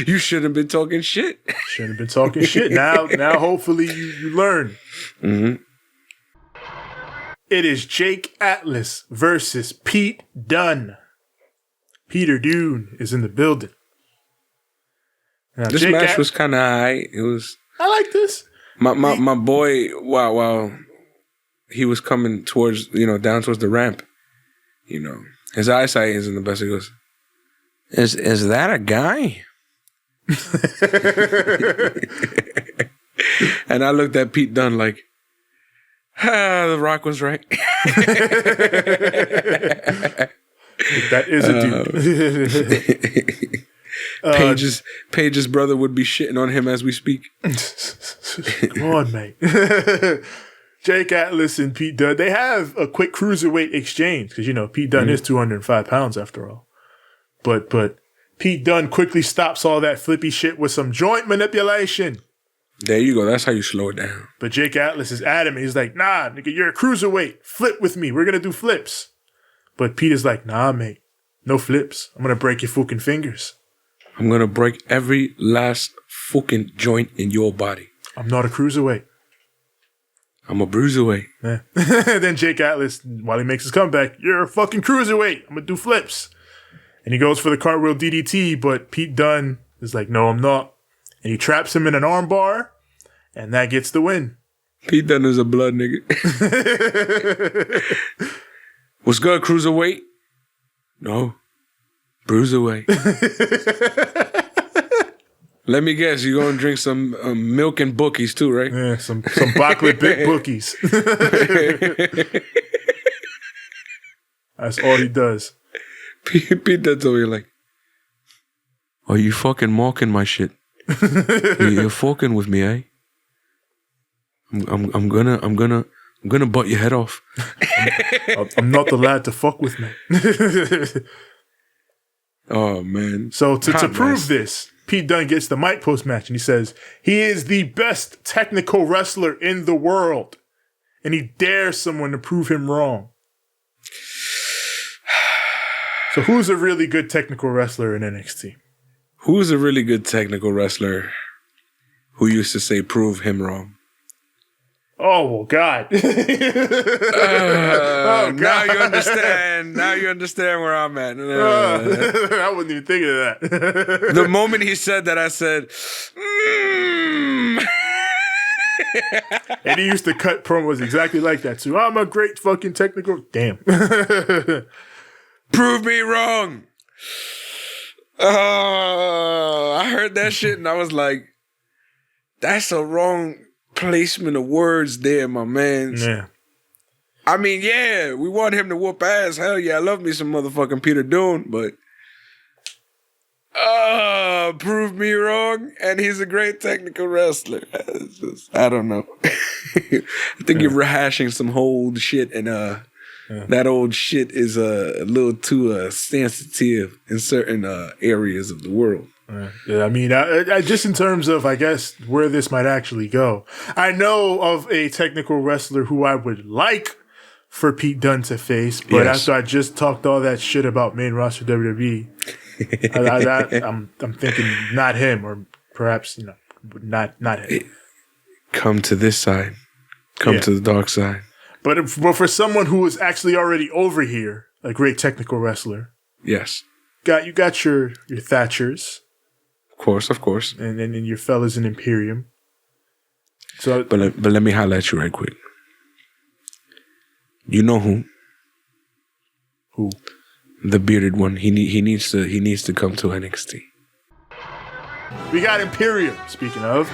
You shouldn't have been talking shit. Shouldn't have been talking shit. Now hopefully you learn. Mm-hmm. It is Jake Atlas versus Pete Dunne. Peter Dunne is in the building. Now, this Jake match was kind of high. It was. I like this. My boy, while he was coming towards, down towards the ramp, his eyesight isn't the best. He goes, "Is that a guy?" And I looked at Pete Dunne like, The Rock was right. That is a dude. Paige's brother would be shitting on him as we speak. Come on, mate. Jake Atlas and Pete Dunne, they have a quick cruiserweight exchange because, Pete Dunne is 205 pounds after all. But Pete Dunne quickly stops all that flippy shit with some joint manipulation. There you go. That's how you slow it down. But Jake Atlas is adamant. He's like, nah, nigga, you're a cruiserweight. Flip with me. We're going to do flips. But Pete is like, nah, mate. No flips. I'm going to break your fucking fingers. I'm going to break every last fucking joint in your body. I'm not a cruiserweight. I'm a bruiserweight. Yeah. Then Jake Atlas, while he makes his comeback, you're a fucking cruiserweight. I'm going to do flips. And he goes for the cartwheel DDT, but Pete Dunne is like, no, I'm not. And he traps him in an armbar, and that gets the win. Pete Dunne is a blood nigga. What's good, cruiserweight? No. Bruiserweight. Let me guess, you're going to drink some milk and bookies too, right? Yeah, some chocolate big bookies. That's all he does. Pete Dunne's over here like, are you fucking mocking my shit? You're fucking with me, eh? I'm gonna butt your head off. I'm not the lad to fuck with, man. Oh man! So to prove this, Pete Dunne gets the mic post match, and he says he is the best technical wrestler in the world, and he dares someone to prove him wrong. So who's a really good technical wrestler in NXT? Who's a really good technical wrestler who used to say prove him wrong? Oh, God. God. Now you understand. Now you understand where I'm at. I wouldn't even think of that. The moment he said that, I said, And he used to cut promos exactly like that, too. I'm a great fucking technical... Damn. Prove me wrong. I heard that shit and I was like, that's a wrong placement of words there, my man. Yeah. I mean, yeah, we want him to whoop ass. Hell yeah, I love me some motherfucking Peter Dunne, but prove me wrong, and he's a great technical wrestler. I don't know. I think you're rehashing some old shit, and that old shit is a little too sensitive in certain areas of the world. Yeah, I mean, I just in terms of, I guess, where this might actually go, I know of a technical wrestler who I would like for Pete Dunne to face, but after I just talked all that shit about main roster WWE, I'm thinking not him, or perhaps not him. Come to this side, come to the dark side. But for someone who is actually already over here, a great technical wrestler, yes, you got your Thatchers. Of course. And then your fellas in Imperium. So, but let me highlight you right quick. You know who? Who? The bearded one. He needs to come to NXT. We got Imperium. Speaking of,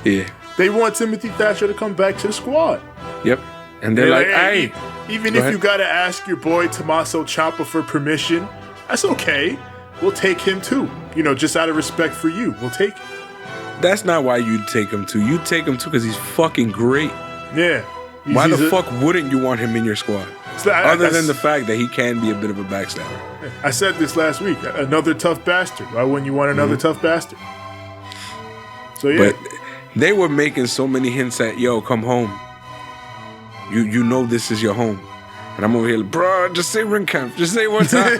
yeah, they want Timothy Thatcher to come back to the squad. Yep, and they're like, hey, even if you gotta ask your boy Tommaso Ciampa for permission, that's okay. We'll take him too. Just out of respect for you, we'll take him. That's not why you'd take him too. You take him too because he's fucking great. Yeah. Why the fuck wouldn't you want him in your squad? Other than the fact that he can be a bit of a backstabber. I said this last week. Another tough bastard. Why wouldn't you want another tough bastard? So yeah. But they were making so many hints at, yo, come home. You know this is your home. And I'm over here like, bro, just say ring camp. Just say one time.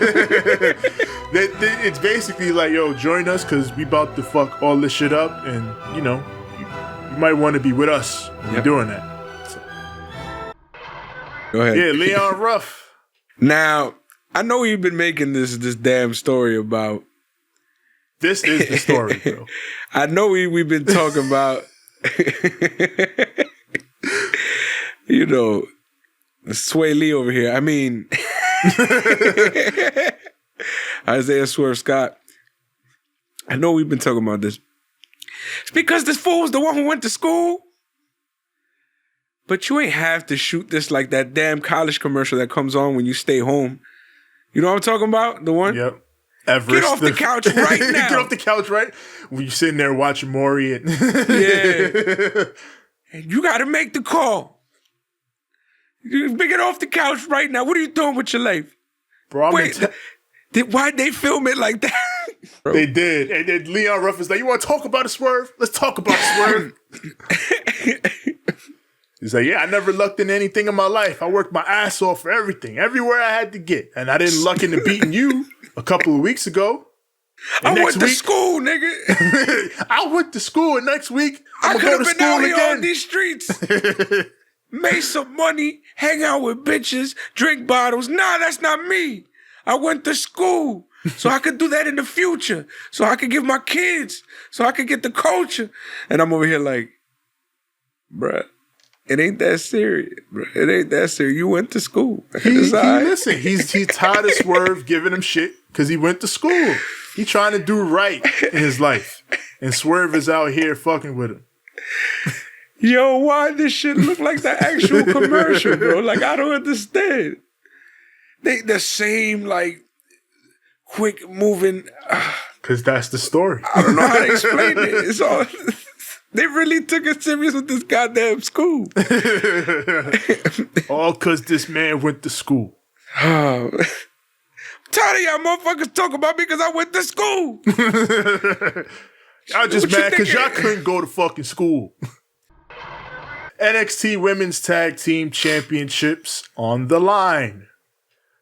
It's basically like, yo, join us because we about to fuck all this shit up. And, you might want to be with us when we're doing that. So. Go ahead. Yeah, Leon Ruff. Now, I know you've been making this damn story about... This is the story, bro. I know we've been talking about... Zoey Li over here. I mean, Isaiah Swerve Scott. I know we've been talking about this. It's because this fool's the one who went to school. But you ain't have to shoot this like that damn college commercial that comes on when you stay home. You know what I'm talking about? The one? Yep. Everest. Get off the couch right now. Get off the couch right when you're sitting there watching Maury. Yeah. And you got to make the call. You get off the couch right now. What are you doing with your life? Bro, why'd they film it like that? They did. And then Leon Ruff is like, you want to talk about a Swerve? Let's talk about a Swerve. He's like, yeah, I never lucked in anything in my life. I worked my ass off for everything, everywhere I had to get. And I didn't luck into beating you a couple of weeks ago. And I went to school, nigga. I went to school, and next week, I'm going to go to school out here again. On these streets. made some money, hang out with bitches, drink bottles. Nah, that's not me. I went to school so I could do that in the future, so I could give my kids, so I could get the culture. And I'm over here like, bruh, it ain't that serious, bro. It ain't that serious. You went to school. Listen, he's tired of Swerve giving him shit because he went to school. He trying to do right in his life. And Swerve is out here fucking with him. Yo, why this shit look like the actual commercial, bro? Like, I don't understand. They the same, like, quick moving. Because that's the story. I don't know how to explain it. It's all... They really took it serious with this goddamn school. All because this man went to school. I'm tired of y'all motherfuckers talking about me because I went to school. Y'all just mad because y'all couldn't go to fucking school. NXT Women's Tag Team Championships on the line.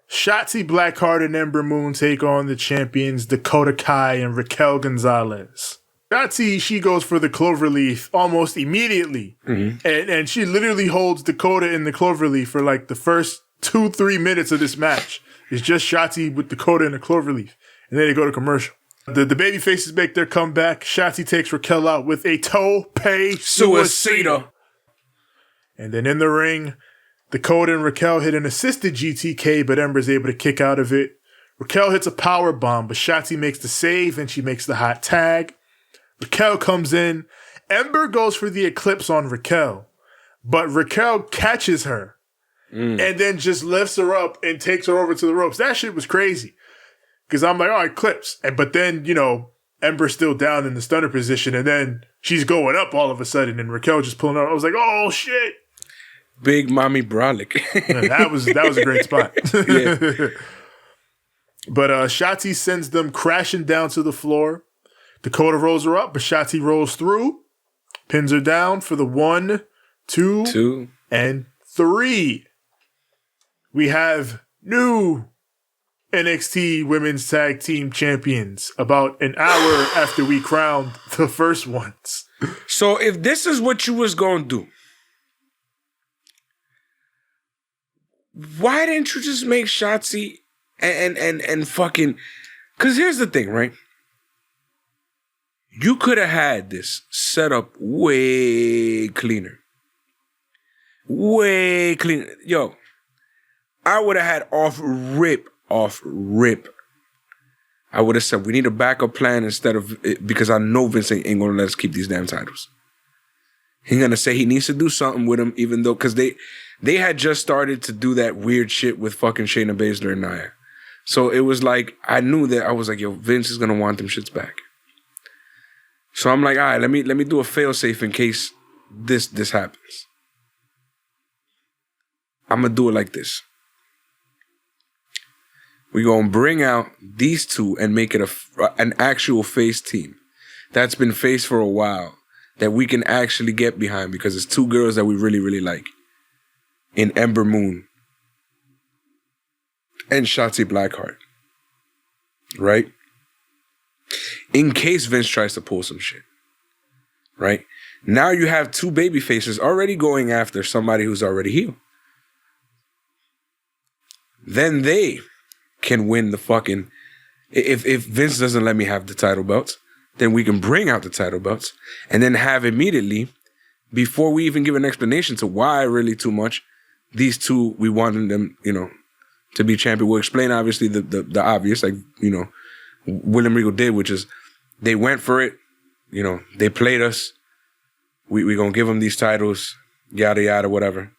Shotzi Blackheart and Ember Moon take on the champions Dakota Kai and Raquel Gonzalez. Shotzi, she goes for the cloverleaf almost immediately. Mm-hmm. And she literally holds Dakota in the cloverleaf for like the first 2-3 minutes of this match. It's just Shotzi with Dakota in the cloverleaf. And then they go to commercial. The baby faces make their comeback. Shotzi takes Raquel out with a tope suicida. And then in the ring, Dakota and Raquel hit an assisted GTK, but Ember's able to kick out of it. Raquel hits a power bomb, but Shotzi makes the save and she makes the hot tag. Raquel comes in. Ember goes for the Eclipse on Raquel, but Raquel catches her and then just lifts her up and takes her over to the ropes. That shit was crazy because I'm like, oh, Eclipse. But then, Ember's still down in the stunner position and then she's going up all of a sudden and Raquel just pulling out. I was like, oh, shit. Big Mommy Brolic. that was a great spot. Yeah. But Shotzi sends them crashing down to the floor. Dakota rolls her up, but Shotzi rolls through, pins her down for the 1, 2, and 3. We have new NXT Women's Tag Team Champions about an hour after we crowned the first ones. So if this is what you was going to do, why didn't you just make Shotzi and fucking... Because here's the thing, right? You could have had this set up way cleaner. Way cleaner. Yo, I would have had off rip. I would have said, we need a backup plan instead of... Because I know Vince ain't going to let us keep these damn titles. He's going to say he needs to do something with them, even though... Because they had just started to do that weird shit with fucking Shayna Baszler and Nia. So it was like, I knew that. I was like, yo, Vince is going to want them shits back. So I'm like, all right, let me do a failsafe in case this happens. I'm going to do it like this. We're going to bring out these two and make it an actual face team that's been faced for a while that we can actually get behind because it's two girls that we really, really like in Ember Moon and Shotzi Blackheart. Right? In case Vince tries to pull some shit. Right? Now you have two baby faces already going after somebody who's already healed. Then they can win the fucking... If Vince doesn't let me have the title belts, then we can bring out the title belts and then have immediately, before we even give an explanation to why really too much, these two, we wanted them, to be champion. We'll explain, obviously, the obvious, like, William Regal did, which is they went for it. They played us. We gonna give them these titles, yada, yada, whatever.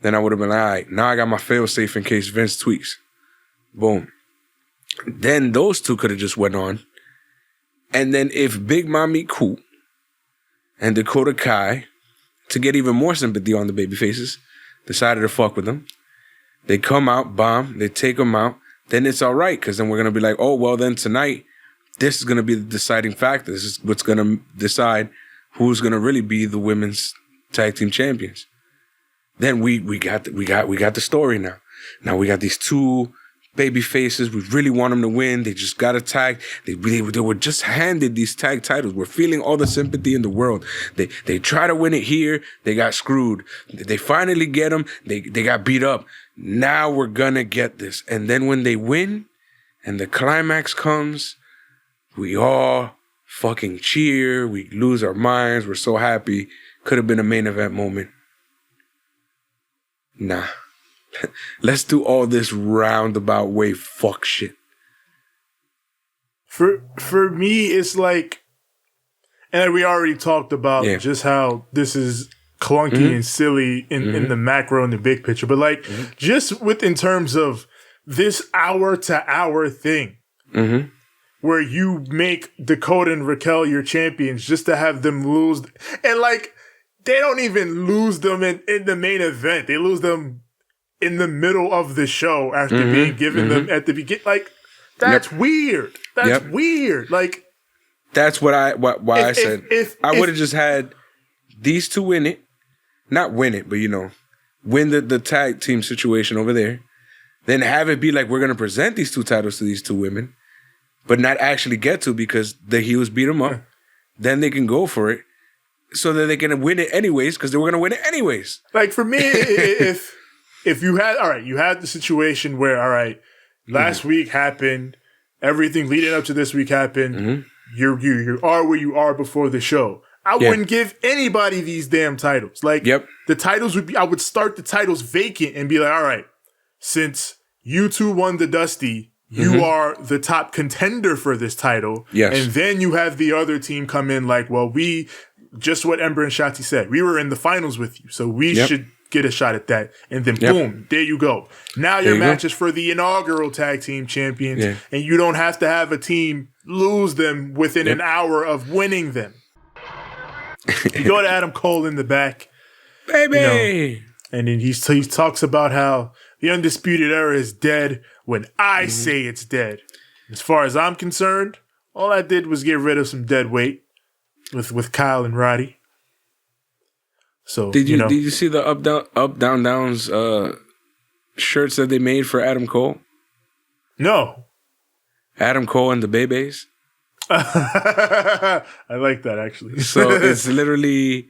Then I would have been like, all right, now I got my fail-safe in case Vince tweaks. Boom. Then those two could have just went on. And then if Big Mommy Cool and Dakota Kai, to get even more sympathy on the baby faces, decided to fuck with them. They come out, bomb, they take them out. Then it's all right, because then we're going to be like, oh, well, then tonight, this is going to be the deciding factor. This is what's going to decide who's going to really be the women's tag team champions. Then we got the story now. Now we got these two baby faces. We really want them to win. They just got attacked. They were just handed these tag titles. We're feeling all the sympathy in the world. They try to win it here. They got screwed. They finally get them. They got beat up. Now we're gonna get this. And then when they win and the climax comes, we all fucking cheer. We lose our minds. We're so happy. Could have been a main event moment. Nah. Let's do all this roundabout way fuck shit. For me, it's like, and we already talked about just how this is clunky and silly in the macro and the big picture, but like just in terms of this hour to hour thing, where you make Dakota and Raquel your champions just to have them lose, and like they don't even lose them in the main event; they lose them in the middle of the show after being given them at the beginning. Like, that's weird. That's weird. Like, that's what I said. I would have just had these two win it. Not win it, but win the tag team situation over there. Then have it be like, we're going to present these two titles to these two women, but not actually get to because the heels beat them up. Then they can go for it so that they can win it anyways because they were going to win it anyways. Like, for me, if you had, you had the situation where, last week happened, everything leading up to this week happened, you are where you are before the show. I wouldn't give anybody these damn titles. Like, the titles would be, I would start the titles vacant and be like, all right, since you two won the Dusty, you are the top contender for this title. Yes. And then you have the other team come in like, well, just what Ember and Shotzi said, we were in the finals with you, so we should get a shot at that. And then boom, there you go. Now your match is for the inaugural tag team champions, and you don't have to have a team lose them within an hour of winning them. You go to Adam Cole in the back, baby, and then he talks about how the Undisputed Era is dead when I say it's dead. As far as I'm concerned, all I did was get rid of some dead weight with Kyle and Roddy. So did you see the up down downs shirts that they made for Adam Cole? No. Adam Cole and the Bebes. I like that actually. So it's literally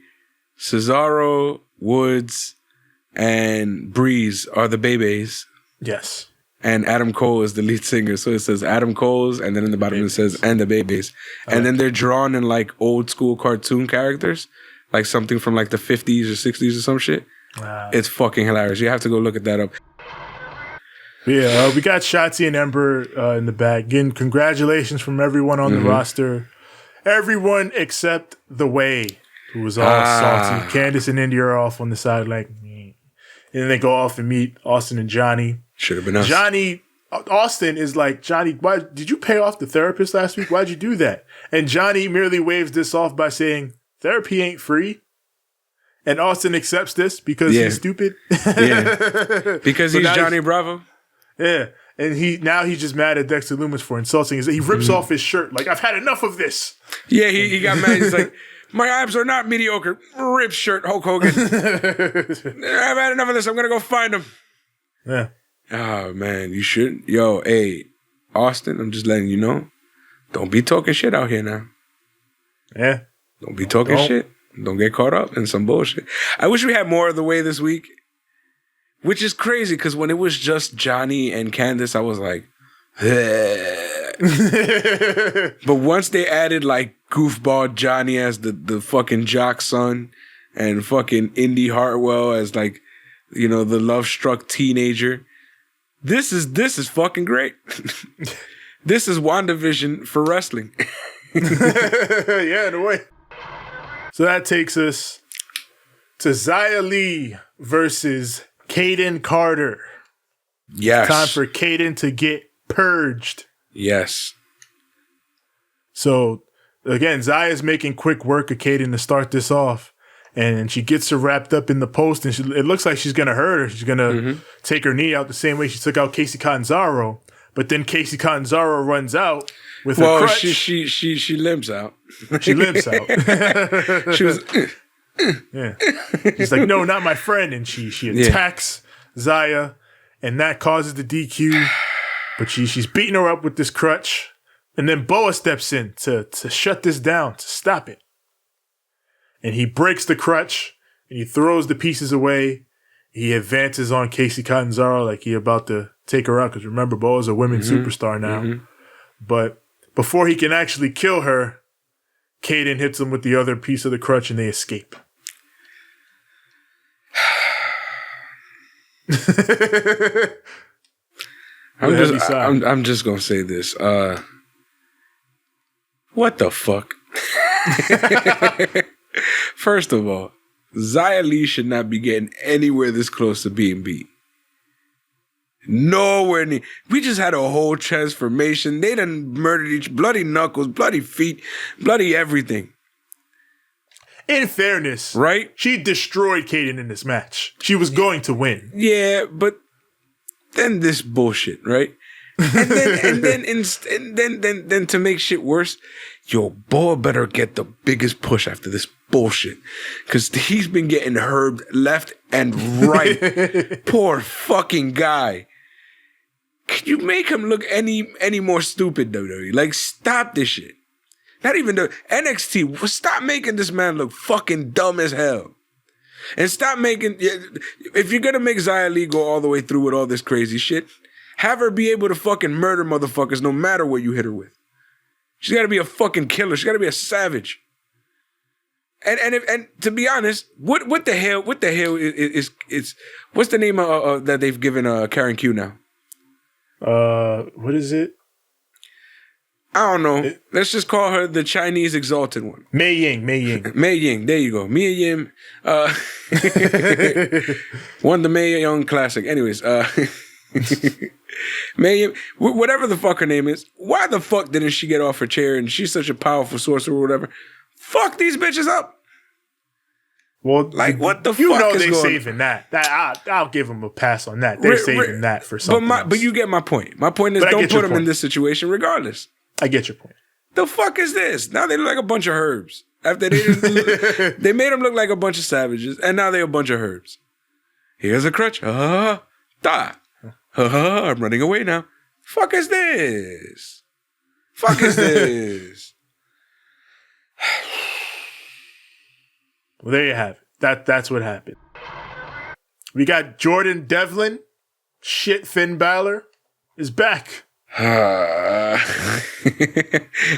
Cesaro, Woods, and Breeze are the Bebes. Yes. And Adam Cole is the lead singer. So it says Adam Cole's, and then in the bottom it says and the Bebes. And then they're drawn in like old school cartoon characters. Like something from like the 50s or 60s or some shit. It's fucking hilarious. You have to go look at that up. Yeah, we got Shotzi and Ember in the back. Again, congratulations from everyone on the roster. Everyone except The Way, who was all salty. Candice and Indy are off on the side like, and then they go off and meet Austin and Johnny. Should have been us. Austin is like, Johnny, why did you pay off the therapist last week? Why'd you do that? And Johnny merely waves this off by saying, therapy ain't free. And Austin accepts this because he's stupid. Because he's Johnny Bravo. Yeah. And he's just mad at Dexter Lumis for insulting. He rips off his shirt. Like, I've had enough of this. Yeah, he got mad. He's like, my abs are not mediocre. Rip shirt, Hulk Hogan. I've had enough of this. I'm going to go find him. Yeah. Oh, man. You should. Yo, hey, Austin, I'm just letting you know. Don't be talking shit out here now. Yeah. Don't be talking shit. Don't get caught up in some bullshit. I wish we had more of The Way this week, which is crazy because when it was just Johnny and Candice, I was like, but once they added like goofball Johnny as the fucking jock son and fucking Indy Hartwell as like, the love-struck teenager, this is fucking great. This is WandaVision for wrestling. Yeah, in a way. So that takes us to Xia Li versus Kayden Carter. Yes. Time for Kayden to get purged. Yes. So, again, Zia's making quick work of Kayden to start this off. And she gets her wrapped up in the post, and it looks like she's going to hurt her. She's going to take her knee out the same way she took out Casey Catanzaro. But then Casey Catanzaro runs out with a crutch. She limps out. She limps out. She was... Yeah. She's like, no, not my friend. And she attacks Xia, and that causes the DQ. But she's beating her up with this crutch. And then Boa steps in to shut this down, to stop it. And he breaks the crutch and he throws the pieces away. He advances on Casey Catanzaro like he about to take her out. Because remember, Boa's a women's superstar now. Mm-hmm. But before he can actually kill her, Kayden hits him with the other piece of the crutch and they escape. I'm just gonna say this. What the fuck? First of all, Xia Li should not be getting anywhere this close to being beat. Nowhere near. We just had a whole transformation. They done murdered each bloody knuckles, bloody feet, bloody everything. In fairness, right? She destroyed Kayden in this match. She was going to win. Yeah, but then this bullshit, right? And then to make shit worse, yo, Boa better get the biggest push after this bullshit. Because he's been getting herbed left and right. Poor fucking guy. Can you make him look any more stupid, WWE? Like, stop this shit. Not even the NXT. Stop making this man look fucking dumb as hell. And stop making... If you're going to make Xia Li go all the way through with all this crazy shit, have her be able to fucking murder motherfuckers no matter what you hit her with. She's got to be a fucking killer. She's got to be a savage. And to be honest, what the hell is what's the name that they've given Karen Q now? What is it? I don't know. Let's just call her the Chinese exalted one. Mei Ying. Mei Ying. There you go. Mia Yim. Won the Mei Ying Classic. Anyways, Mei Yim, whatever the fuck her name is, why the fuck didn't she get off her chair and she's such a powerful sorcerer or whatever? Fuck these bitches up. Well, like what the fuck is they're going saving that. I'll give them a pass on that. They're saving that for something else. But you get my point. My point is don't put them in this situation regardless. I get your point. The fuck is this? Now they look like a bunch of herbs. After they made them look like a bunch of savages, and now they're a bunch of herbs. Here's a crutch. Die. I'm running away now. Fuck is this? Fuck is this? Well, there you have it. That's what happened. We got Jordan Devlin. Shit, Finn Balor is back. Nah,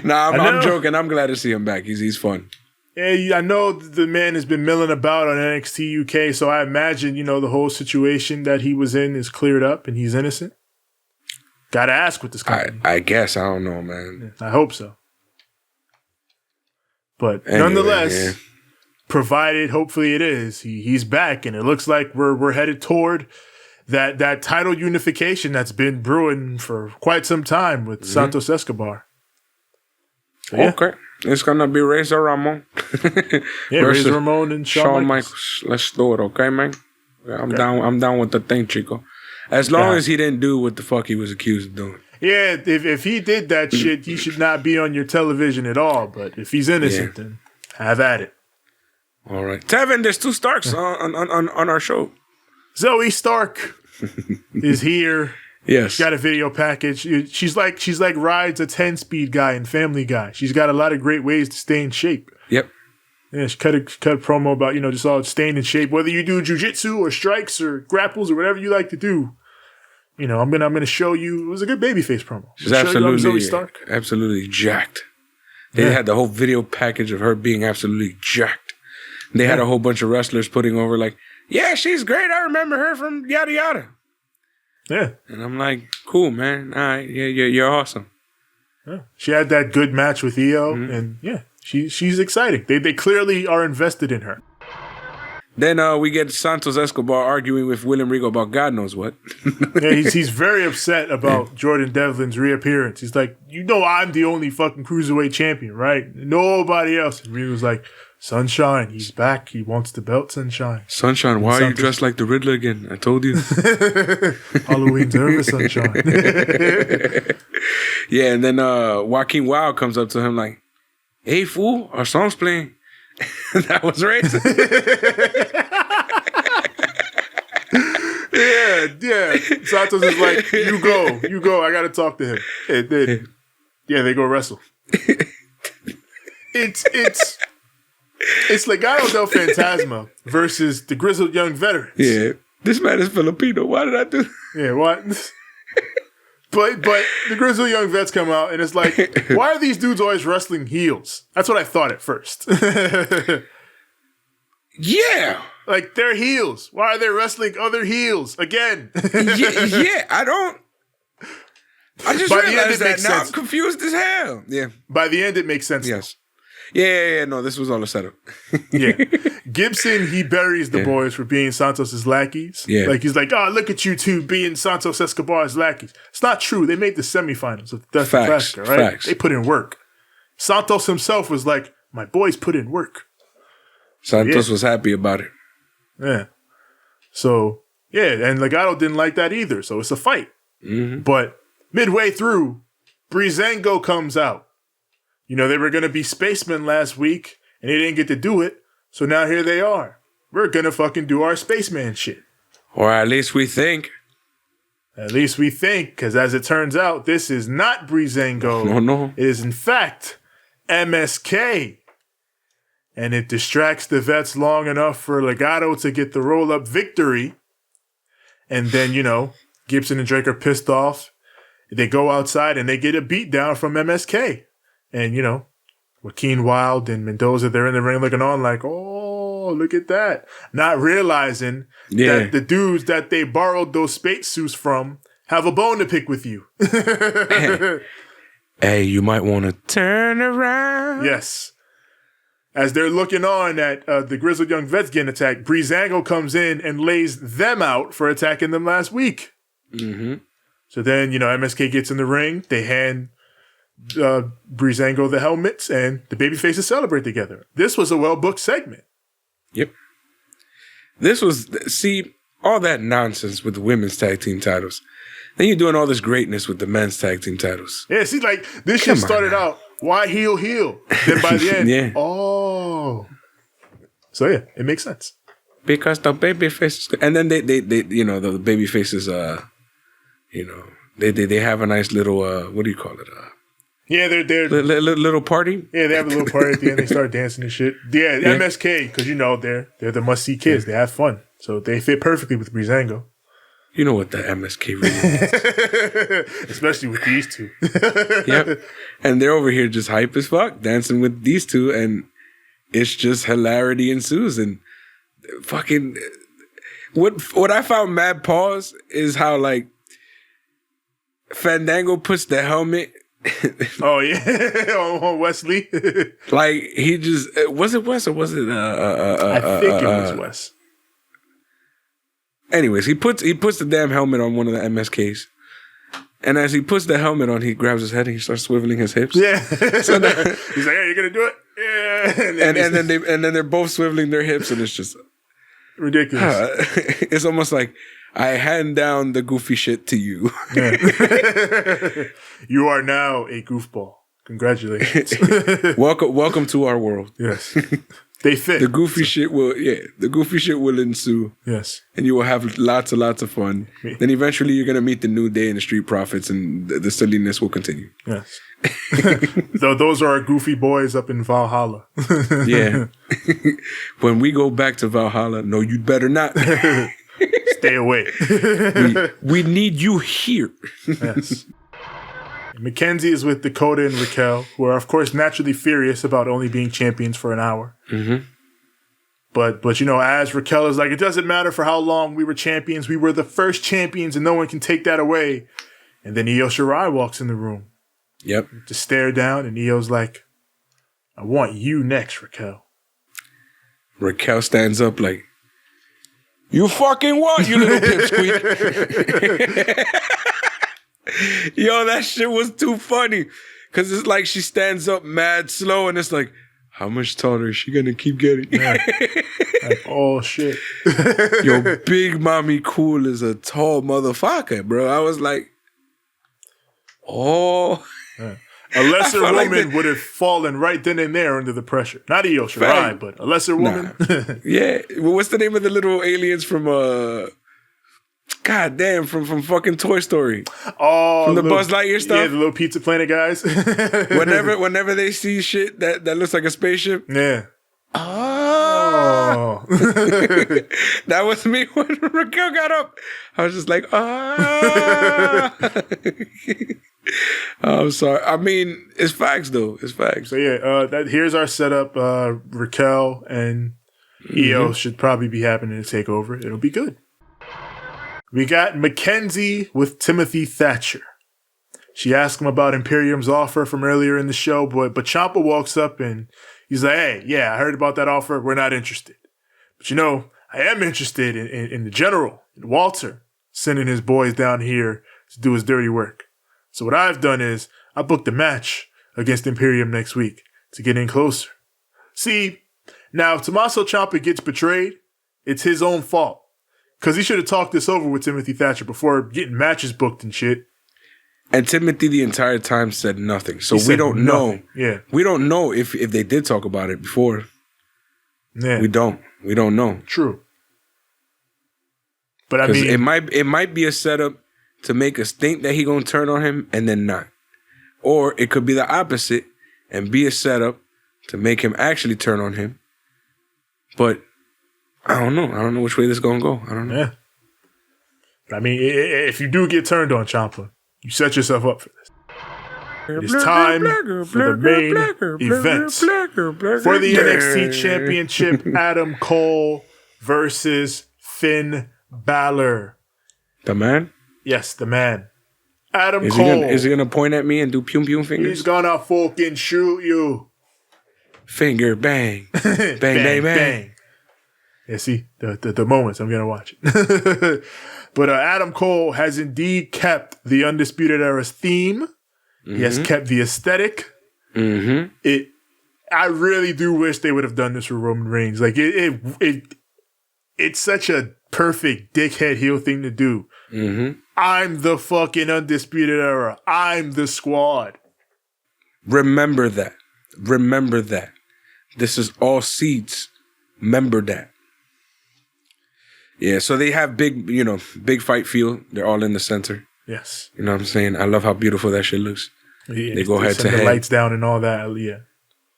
I'm joking. I'm glad to see him back. He's fun. Yeah, I know the man has been milling about on NXT UK, so I imagine, the whole situation that he was in is cleared up and he's innocent. Gotta ask with this company. I guess. I don't know, man. I hope so. But nonetheless, provided hopefully it is, he's back, and it looks like we're headed toward that title unification that's been brewing for quite some time with Santos Escobar. So, okay. It's going to be Razor Ramon. Razor Ramon and Shawn Michaels. Let's do it, okay, man? Yeah, I'm down with the thing, Chico. As long as he didn't do what the fuck he was accused of doing. Yeah, if he did that shit, he should not be on your television at all. But if he's innocent, then have at it. All right. Tevin, there's 2 Starks on our show. Zoey Stark is here. Yes. She's got a video package. She's like Rides a 10-speed guy in Family Guy. She's got a lot of great ways to stay in shape. Yep. Yeah, she cut a promo about, just all staying in shape. Whether you do jiu-jitsu or strikes or grapples or whatever you like to do. I'm gonna show you. It was a good babyface promo. She's absolutely jacked. They had the whole video package of her being absolutely jacked. They had a whole bunch of wrestlers putting over like, yeah, she's great. I remember her from yada yada. Yeah. And I'm like, cool, man. All right, you're awesome. Yeah. She had that good match with Io, and she's exciting. They clearly are invested in her. Then we get Santos Escobar arguing with William Regal about God knows what. He's very upset about Jordan Devlin's reappearance. He's like, I'm the only fucking cruiserweight champion, right? Nobody else. And Regal's like, Sunshine, he's back. He wants the belt, Sunshine. Sunshine, why are you dressed like the Riddler again? I told you. Halloween's over, Sunshine. Yeah, and then Joaquin Wild comes up to him like, hey, fool, our song's playing. That was racist. Yeah. Santos is like, you go. I got to talk to him. And then, they go wrestle. It's Legado del Fantasma versus the Grizzled Young Veterans. Yeah. This man is Filipino. Why did I do? Yeah, what? But the Grizzled Young Vets come out, and it's like, why are these dudes always wrestling heels? That's what I thought at first. Yeah. Like, they're heels. Why are they wrestling other heels again? I just By the end, realized it that makes now sense. I'm confused as hell. Yeah. By the end, it makes sense. Yes. Yeah. No, this was all a setup. Yeah. Gibson, he buries the boys for being Santos' lackeys. Yeah. Like, he's like, oh, look at you two being Santos Escobar's lackeys. It's not true. They made the semifinals of the Death and Classic, right? Facts. They put in work. Santos himself was like, my boys put in work. Santos was happy about it. Yeah. So, and Legado didn't like that either. So it's a fight. Mm-hmm. But midway through, Breezango comes out. You know, they were going to be spacemen last week, and they didn't get to do it. So now here they are. We're going to fucking do our spaceman shit. Or at least we think. At least we think, because as it turns out, this is not Breezango. No. It is, in fact, MSK. And it distracts the vets long enough for Legado to get the roll-up victory. And then, Gibson and Drake are pissed off. They go outside and they get a beatdown from MSK. And, Joaquin Wilde and Mendoza, they're in the ring looking on like, oh, look at that. Not realizing that the dudes that they borrowed those spacesuits from have a bone to pick with you. Hey, you might want to turn around. Yes. As they're looking on at the Grizzled Young Vets getting attacked, Breezango comes in and lays them out for attacking them last week. Mm-hmm. So then, MSK gets in the ring. They hand Breezango the helmets, and the babyfaces celebrate together. This was a well-booked segment. Yep. This was, all that nonsense with the women's tag team titles. Then you're doing all this greatness with the men's tag team titles. Yeah, see, like, this shit started out, why heel? Then by the end, oh. So, it makes sense. Because the baby faces, and then they the baby faces, they have a nice little, what do you call it? Yeah, they're little party. Yeah, they have a little party at the end. They start dancing and shit. Yeah, MSK, because they're the must-see kids. They have fun. So they fit perfectly with Breezango. You know what the MSK really is. Especially with these two. Yep. And they're over here just hype as fuck, dancing with these two, and it's just hilarity ensues. And fucking, what I found mad pause is how, like, Fandango puts the helmet. Oh, yeah. On Wesley. Like, he just, was it Wes or was it, I think it was Wes. Anyways, he puts the damn helmet on one of the MSKs. And as he puts the helmet on, he grabs his head and he starts swiveling his hips. Yeah. So now, he's like, hey, you're gonna do it? Yeah. And then they're both swiveling their hips, and it's just ridiculous. It's almost like I hand down the goofy shit to you. Yeah. You are now a goofball. Congratulations. Welcome to our world. Yes. They fit. The goofy shit will ensue. Yes. And you will have lots of fun. Then eventually you're going to meet the New Day and the Street Profits, and the silliness will continue. Yes. Those are our goofy boys up in Valhalla. Yeah. When we go back to Valhalla, no, you'd better not. Stay away. We need you here. Yes. Mackenzie is with Dakota and Raquel, who are, of course, naturally furious about only being champions for an hour. Mm-hmm. But as Raquel is like, it doesn't matter for how long we were champions. We were the first champions, and no one can take that away. And then Io Shirai walks in the room. Yep. To stare down, and Io's like, I want you next, Raquel. Raquel stands up like, you fucking what, you little pipsqueak? Yo, that shit was too funny. Because it's like she stands up mad slow, and it's like, how much taller is she going to keep getting? Yeah. Like, oh, shit. Yo, Big Mommy Cool is a tall motherfucker, bro. I was like, oh. Yeah. A lesser woman would have fallen right then and there under the pressure. Not Io Shirai, but a lesser woman. Yeah. Well, what's the name of the little aliens from God damn, from fucking Toy Story. Oh, from the Buzz Lightyear stuff. Yeah, the little Pizza Planet guys. whenever they see shit that looks like a spaceship. Yeah. Oh. That was me when Raquel got up. I was just like, ah. I'm sorry. I mean, it's facts though. It's facts. So yeah, here's our setup. Raquel and Io should probably be happening to take over. It'll be good. We got Mackenzie with Timothy Thatcher. She asked him about Imperium's offer from earlier in the show, but Ciampa walks up and he's like, hey, yeah, I heard about that offer. We're not interested. But I am interested in the general, in Walter, sending his boys down here to do his dirty work. So what I've done is I booked a match against Imperium next week to get in closer. See, now if Tommaso Ciampa gets betrayed, it's his own fault. Because he should have talked this over with Timothy Thatcher before getting matches booked and shit. And Timothy the entire time said nothing. So we don't know. Yeah. We don't know if they did talk about it before. Yeah. We don't know. True. But I mean, it might be a setup to make us think that he gonna turn on him and then not. Or it could be the opposite and be a setup to make him actually turn on him. But I don't know. I don't know which way this is gonna go. I don't know. Yeah. I mean, if you do get turned on, Ciampa, you set yourself up for this. It's time for the main event. For the NXT Championship, Adam Cole versus Finn Balor. The man? Yes, the man. Adam Cole. Is he gonna point at me and do pew pew fingers? He's gonna fucking shoot you. Finger bang. Bang, bang, bang. Yeah, see, the moments I'm gonna watch it. But Adam Cole has indeed kept the Undisputed Era's theme. Mm-hmm. He has kept the aesthetic. Mm-hmm. I really do wish they would have done this with Roman Reigns. Like it's such a perfect dickhead heel thing to do. Mm-hmm. I'm the fucking Undisputed Era. I'm the Squad. Remember that. Remember that. This is all seeds. Remember that. Yeah, so they have big fight feel. They're all in the center. Yes. You know what I'm saying? I love how beautiful that shit looks. Yeah, they go head to head. The lights down and all that. Yeah.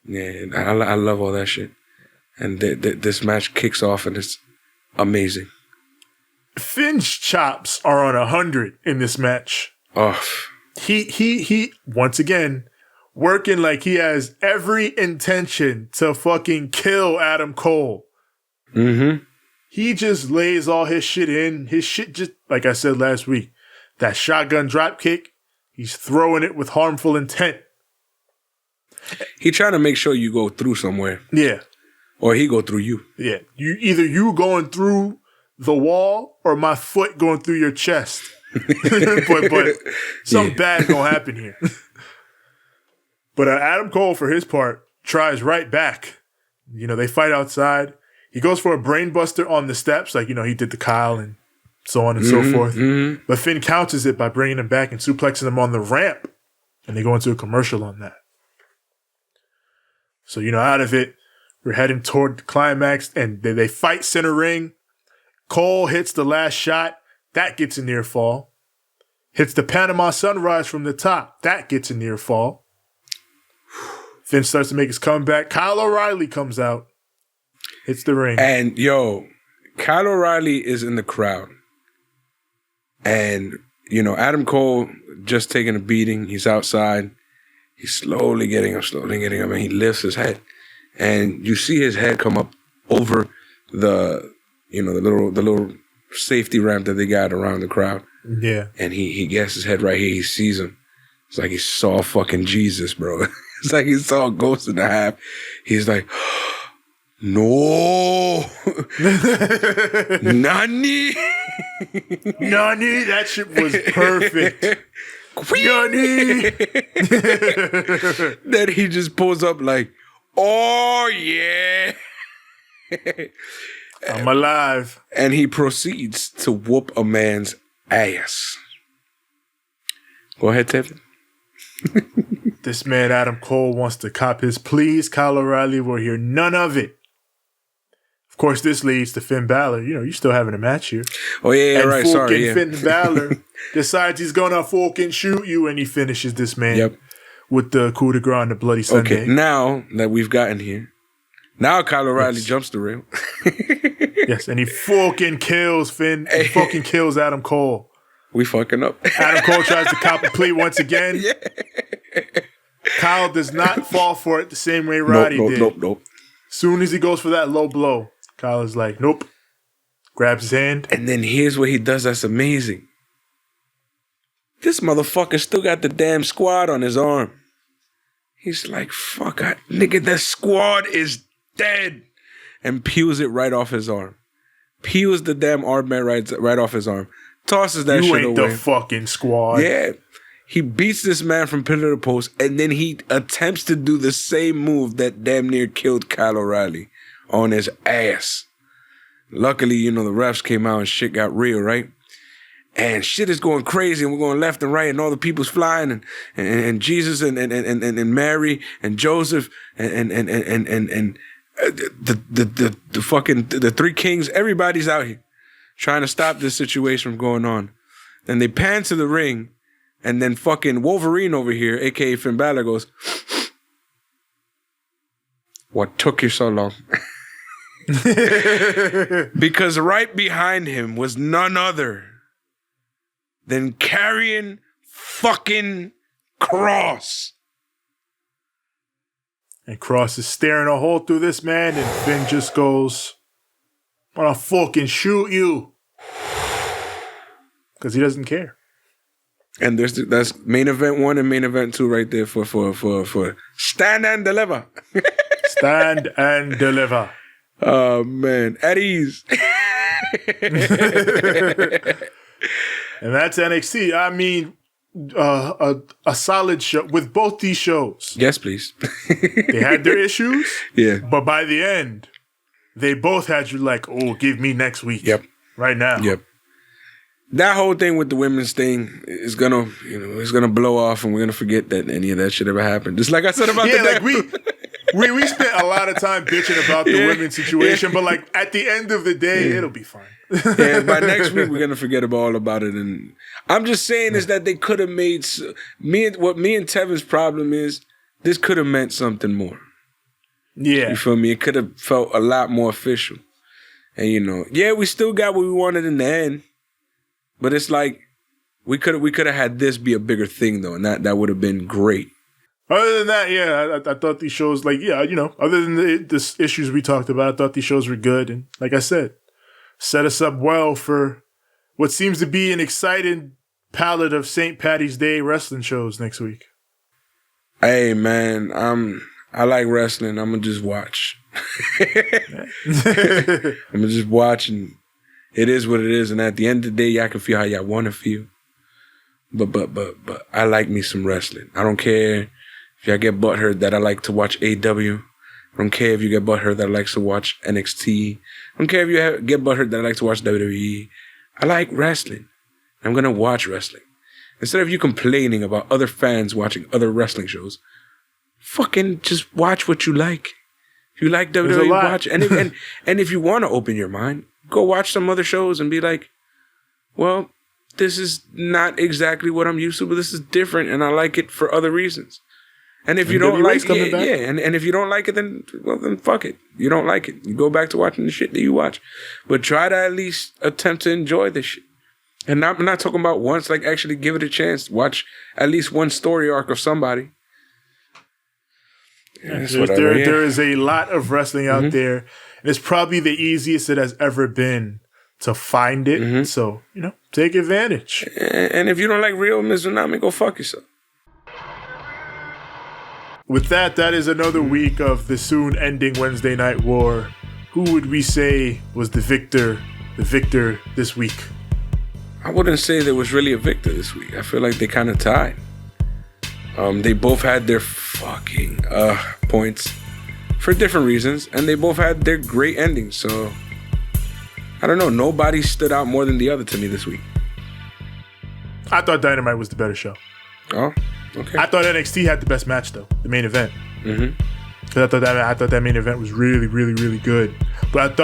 Yeah, I love all that shit. And this match kicks off and it's amazing. Finn's chops are on 100 in this match. Oh. He once again working like he has every intention to fucking kill Adam Cole. Mm-hmm. He just lays all his shit in. His shit just, like I said last week, that shotgun drop kick, he's throwing it with harmful intent. He trying to make sure you go through somewhere. Yeah. Or he go through you. Yeah. You going through the wall or my foot going through your chest. but something bad gonna happen here. But Adam Cole, for his part, tries right back. They fight outside. He goes for a brainbuster on the steps, like, he did the Kyle and so on and so forth. Mm-hmm. But Finn counters it by bringing him back and suplexing him on the ramp. And they go into a commercial on that. So, out of it, we're heading toward the climax, and they fight center ring. Cole hits the last shot. That gets a near fall. Hits the Panama Sunrise from the top. That gets a near fall. Finn starts to make his comeback. Kyle O'Reilly comes out. Hits the ring. And, Kyle O'Reilly is in the crowd. And, Adam Cole just taking a beating. He's outside. He's slowly getting him, and he lifts his head. And you see his head come up over the little safety ramp that they got around the crowd. Yeah. And he gets his head right here. He sees him. It's like he saw fucking Jesus, bro. It's like he saw a ghost in the half. He's like, no. Nani? Nani? That shit was perfect. Nani? Then he just pulls up like, oh, yeah. I'm alive. And he proceeds to whoop a man's ass. Go ahead, Tevin. This man, Adam Cole, wants to cop his pleas. Kyle O'Reilly will hear none of it. Of course, this leads to Finn Balor. You know, you're still having a match here. Oh, yeah, and right. Sorry. Yeah. Finn Balor decides he's going to fucking shoot you, and he finishes this man with the coup de grace on the Bloody Sunday. Okay, now that we've gotten here, now Kyle O'Reilly jumps the rail. Yes, and he fucking kills Finn. He fucking kills Adam Cole. We fucking up. Adam Cole tries to cop a plea once again. Yeah. Kyle does not fall for it the same way Roddy did. Nope. Soon as he goes for that low blow, Kyle is like, nope. Grabs his hand. And then here's what he does that's amazing. This motherfucker still got the damn squad on his arm. He's like, fuck, nigga, the squad is dead. And peels it right off his arm. Peels the damn armband right off his arm. Tosses that shit away. You ain't the fucking squad. Yeah. He beats this man from pillar to post, and then he attempts to do the same move that damn near killed Kyle O'Reilly on his ass. Luckily, you know, the refs came out and shit got real, right? And shit is going crazy, and we're going left and right, and all the people's flying, and Jesus and Mary and Joseph and the fucking the three kings, everybody's out here trying to stop this situation from going on. And they pan to the ring. And then fucking Wolverine over here, a.k.a. Finn Balor, goes, what took you so long? Because right behind him was none other than Karrion fucking Kross. And Kross is staring a hole through this man, and Finn just goes, I'm gonna fucking shoot you. Because he doesn't care. And that's main event 1 and main event 2 right there for stand and deliver. Stand and deliver. Oh man, at ease. And that's NXT. I mean, a solid show with both these shows. Yes, please. They had their issues. Yeah. But by the end, they both had you like, oh, give me next week. Yep. Right now. Yep. That whole thing with the women's thing is gonna, it's gonna blow off, and we're gonna forget that any of that shit ever happened. Just like I said about we spent a lot of time bitching about the women's situation, but like at the end of the day, it'll be fine. Yeah, by next week we're gonna forget all about it. And I'm just saying is that they could have made me and Tevin's problem is this could have meant something more. Yeah, you feel me? It could have felt a lot more official. And we still got what we wanted in the end. But it's like we could have had this be a bigger thing though, and that would have been great. Other than that, yeah, I thought these shows other than the issues we talked about, I thought these shows were good, and like I said, set us up well for what seems to be an exciting palette of St. Paddy's Day wrestling shows next week. Hey man, I like wrestling. I'm gonna just watch. I'm gonna just watch and. It is what it is, and at the end of the day, y'all can feel how y'all want to feel. But I like me some wrestling. I don't care if y'all get butthurt that I like to watch AEW. I don't care if you get butthurt that I like to watch NXT. I don't care if you get butthurt that I like to watch WWE. I like wrestling. I'm gonna watch wrestling. Instead of you complaining about other fans watching other wrestling shows, fucking just watch what you like. If you like WWE, watch. And if you want to open your mind, go watch some other shows and be like, well, this is not exactly what I'm used to, but this is different, and I like it for other reasons. And if you don't like it, and if you don't like it, then fuck it. You don't like it. You go back to watching the shit that you watch. But try to at least attempt to enjoy this shit. And I'm not talking about once, like actually give it a chance. Watch at least one story arc of somebody. Yeah, there is a lot of wrestling out there. And it's probably the easiest it has ever been to find it. So, take advantage. And if you don't like real Mizunami, go fuck yourself. With that is another week of the soon ending Wednesday Night War. Who would we say was the victor this week? I wouldn't say there was really a victor this week. I feel like they kind of tied. They both had their fucking points for different reasons, and they both had their great endings. So I don't know. Nobody stood out more than the other to me this week. I thought Dynamite was the better show. Oh, okay. I thought NXT had the best match though, the main event. Because I thought that main event was really, really, really good. But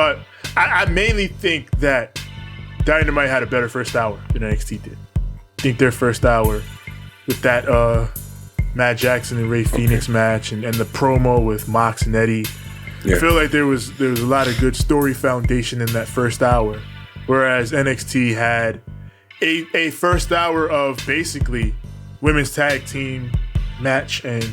I mainly think that Dynamite had a better first hour than NXT did. I think their first hour with that Matt Jackson and Ray Phoenix match and the promo with Mox and Eddie. Yeah. I feel like there was a lot of good story foundation in that first hour. Whereas NXT had a first hour of basically women's tag team match and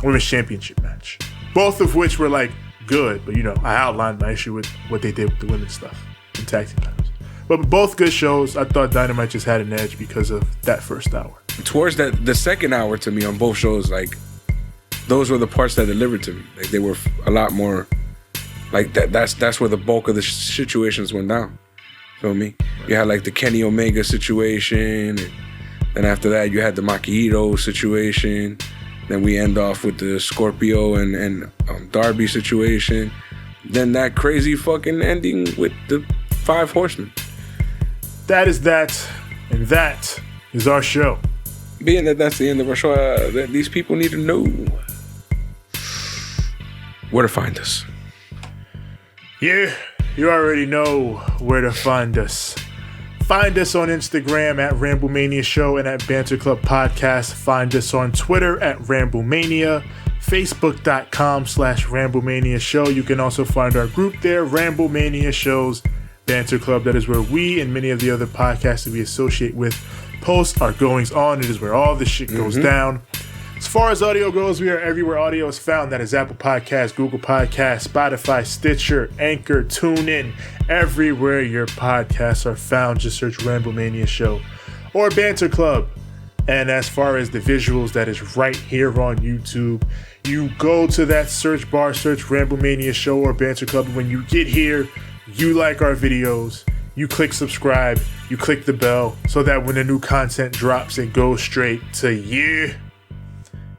women's championship match. Both of which were like good, but I outlined my issue with what they did with the women's stuff and tag team titles. But both good shows. I thought Dynamite just had an edge because of that first hour. Towards the second hour to me on both shows, like those were the parts that delivered to me. Like they were a lot more like that. That's where the bulk of the situations went down. Feel me? You had like the Kenny Omega situation, and then after that you had the Makihito situation. Then we end off with the Scorpio and Darby situation. Then that crazy fucking ending with the 5 Horsemen. That is that, and that is our show. Being that that's the end of our show, that these people need to know where to find us. Yeah, you already know where to find us. Find us on Instagram at Ramblemania Show and at Banter Club Podcast. Find us on Twitter at Ramblemania, Facebook.com/Ramblemania Show. You can also find our group there, Ramblemania Show's Banter Club. That is where we and many of the other podcasts that we associate with post our goings on. It is where all this shit goes down. As far as audio goes, we are everywhere audio is found. That is Apple Podcasts, Google Podcasts, Spotify, Stitcher, Anchor, TuneIn. Everywhere your podcasts are found, just search Ramblemania Show or Banter Club. And as far as the visuals, that is right here on YouTube. You go to that search bar, search Ramblemania Show or Banter Club. When you get here, you like our videos, you click subscribe, you click the bell so that when the new content drops, it goes straight to you.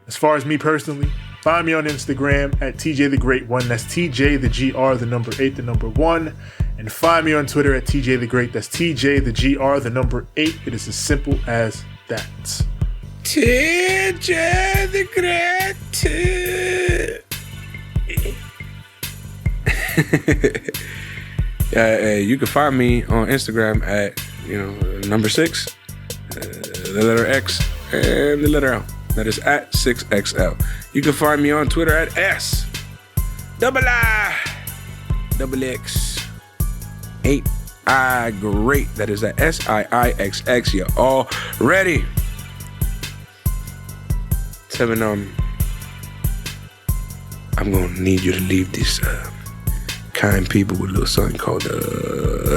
As far as me personally, find me on Instagram at TJ the Great 1. That's TJ the GR, the number 8, the number 1. And find me on Twitter at TJ the Great. That's TJ the GR, the number 8. It is as simple as that. TJ the Great. You can find me on Instagram at number 6, the letter X, and the letter L. That is at 6XL. You can find me on Twitter at S_XX8I Great. That is at SIIXX. You're all ready. 7, I'm gonna need you to leave these kind people with a little something called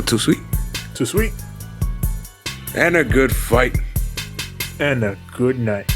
Too Sweet. Too Sweet. And a good fight. And a good night.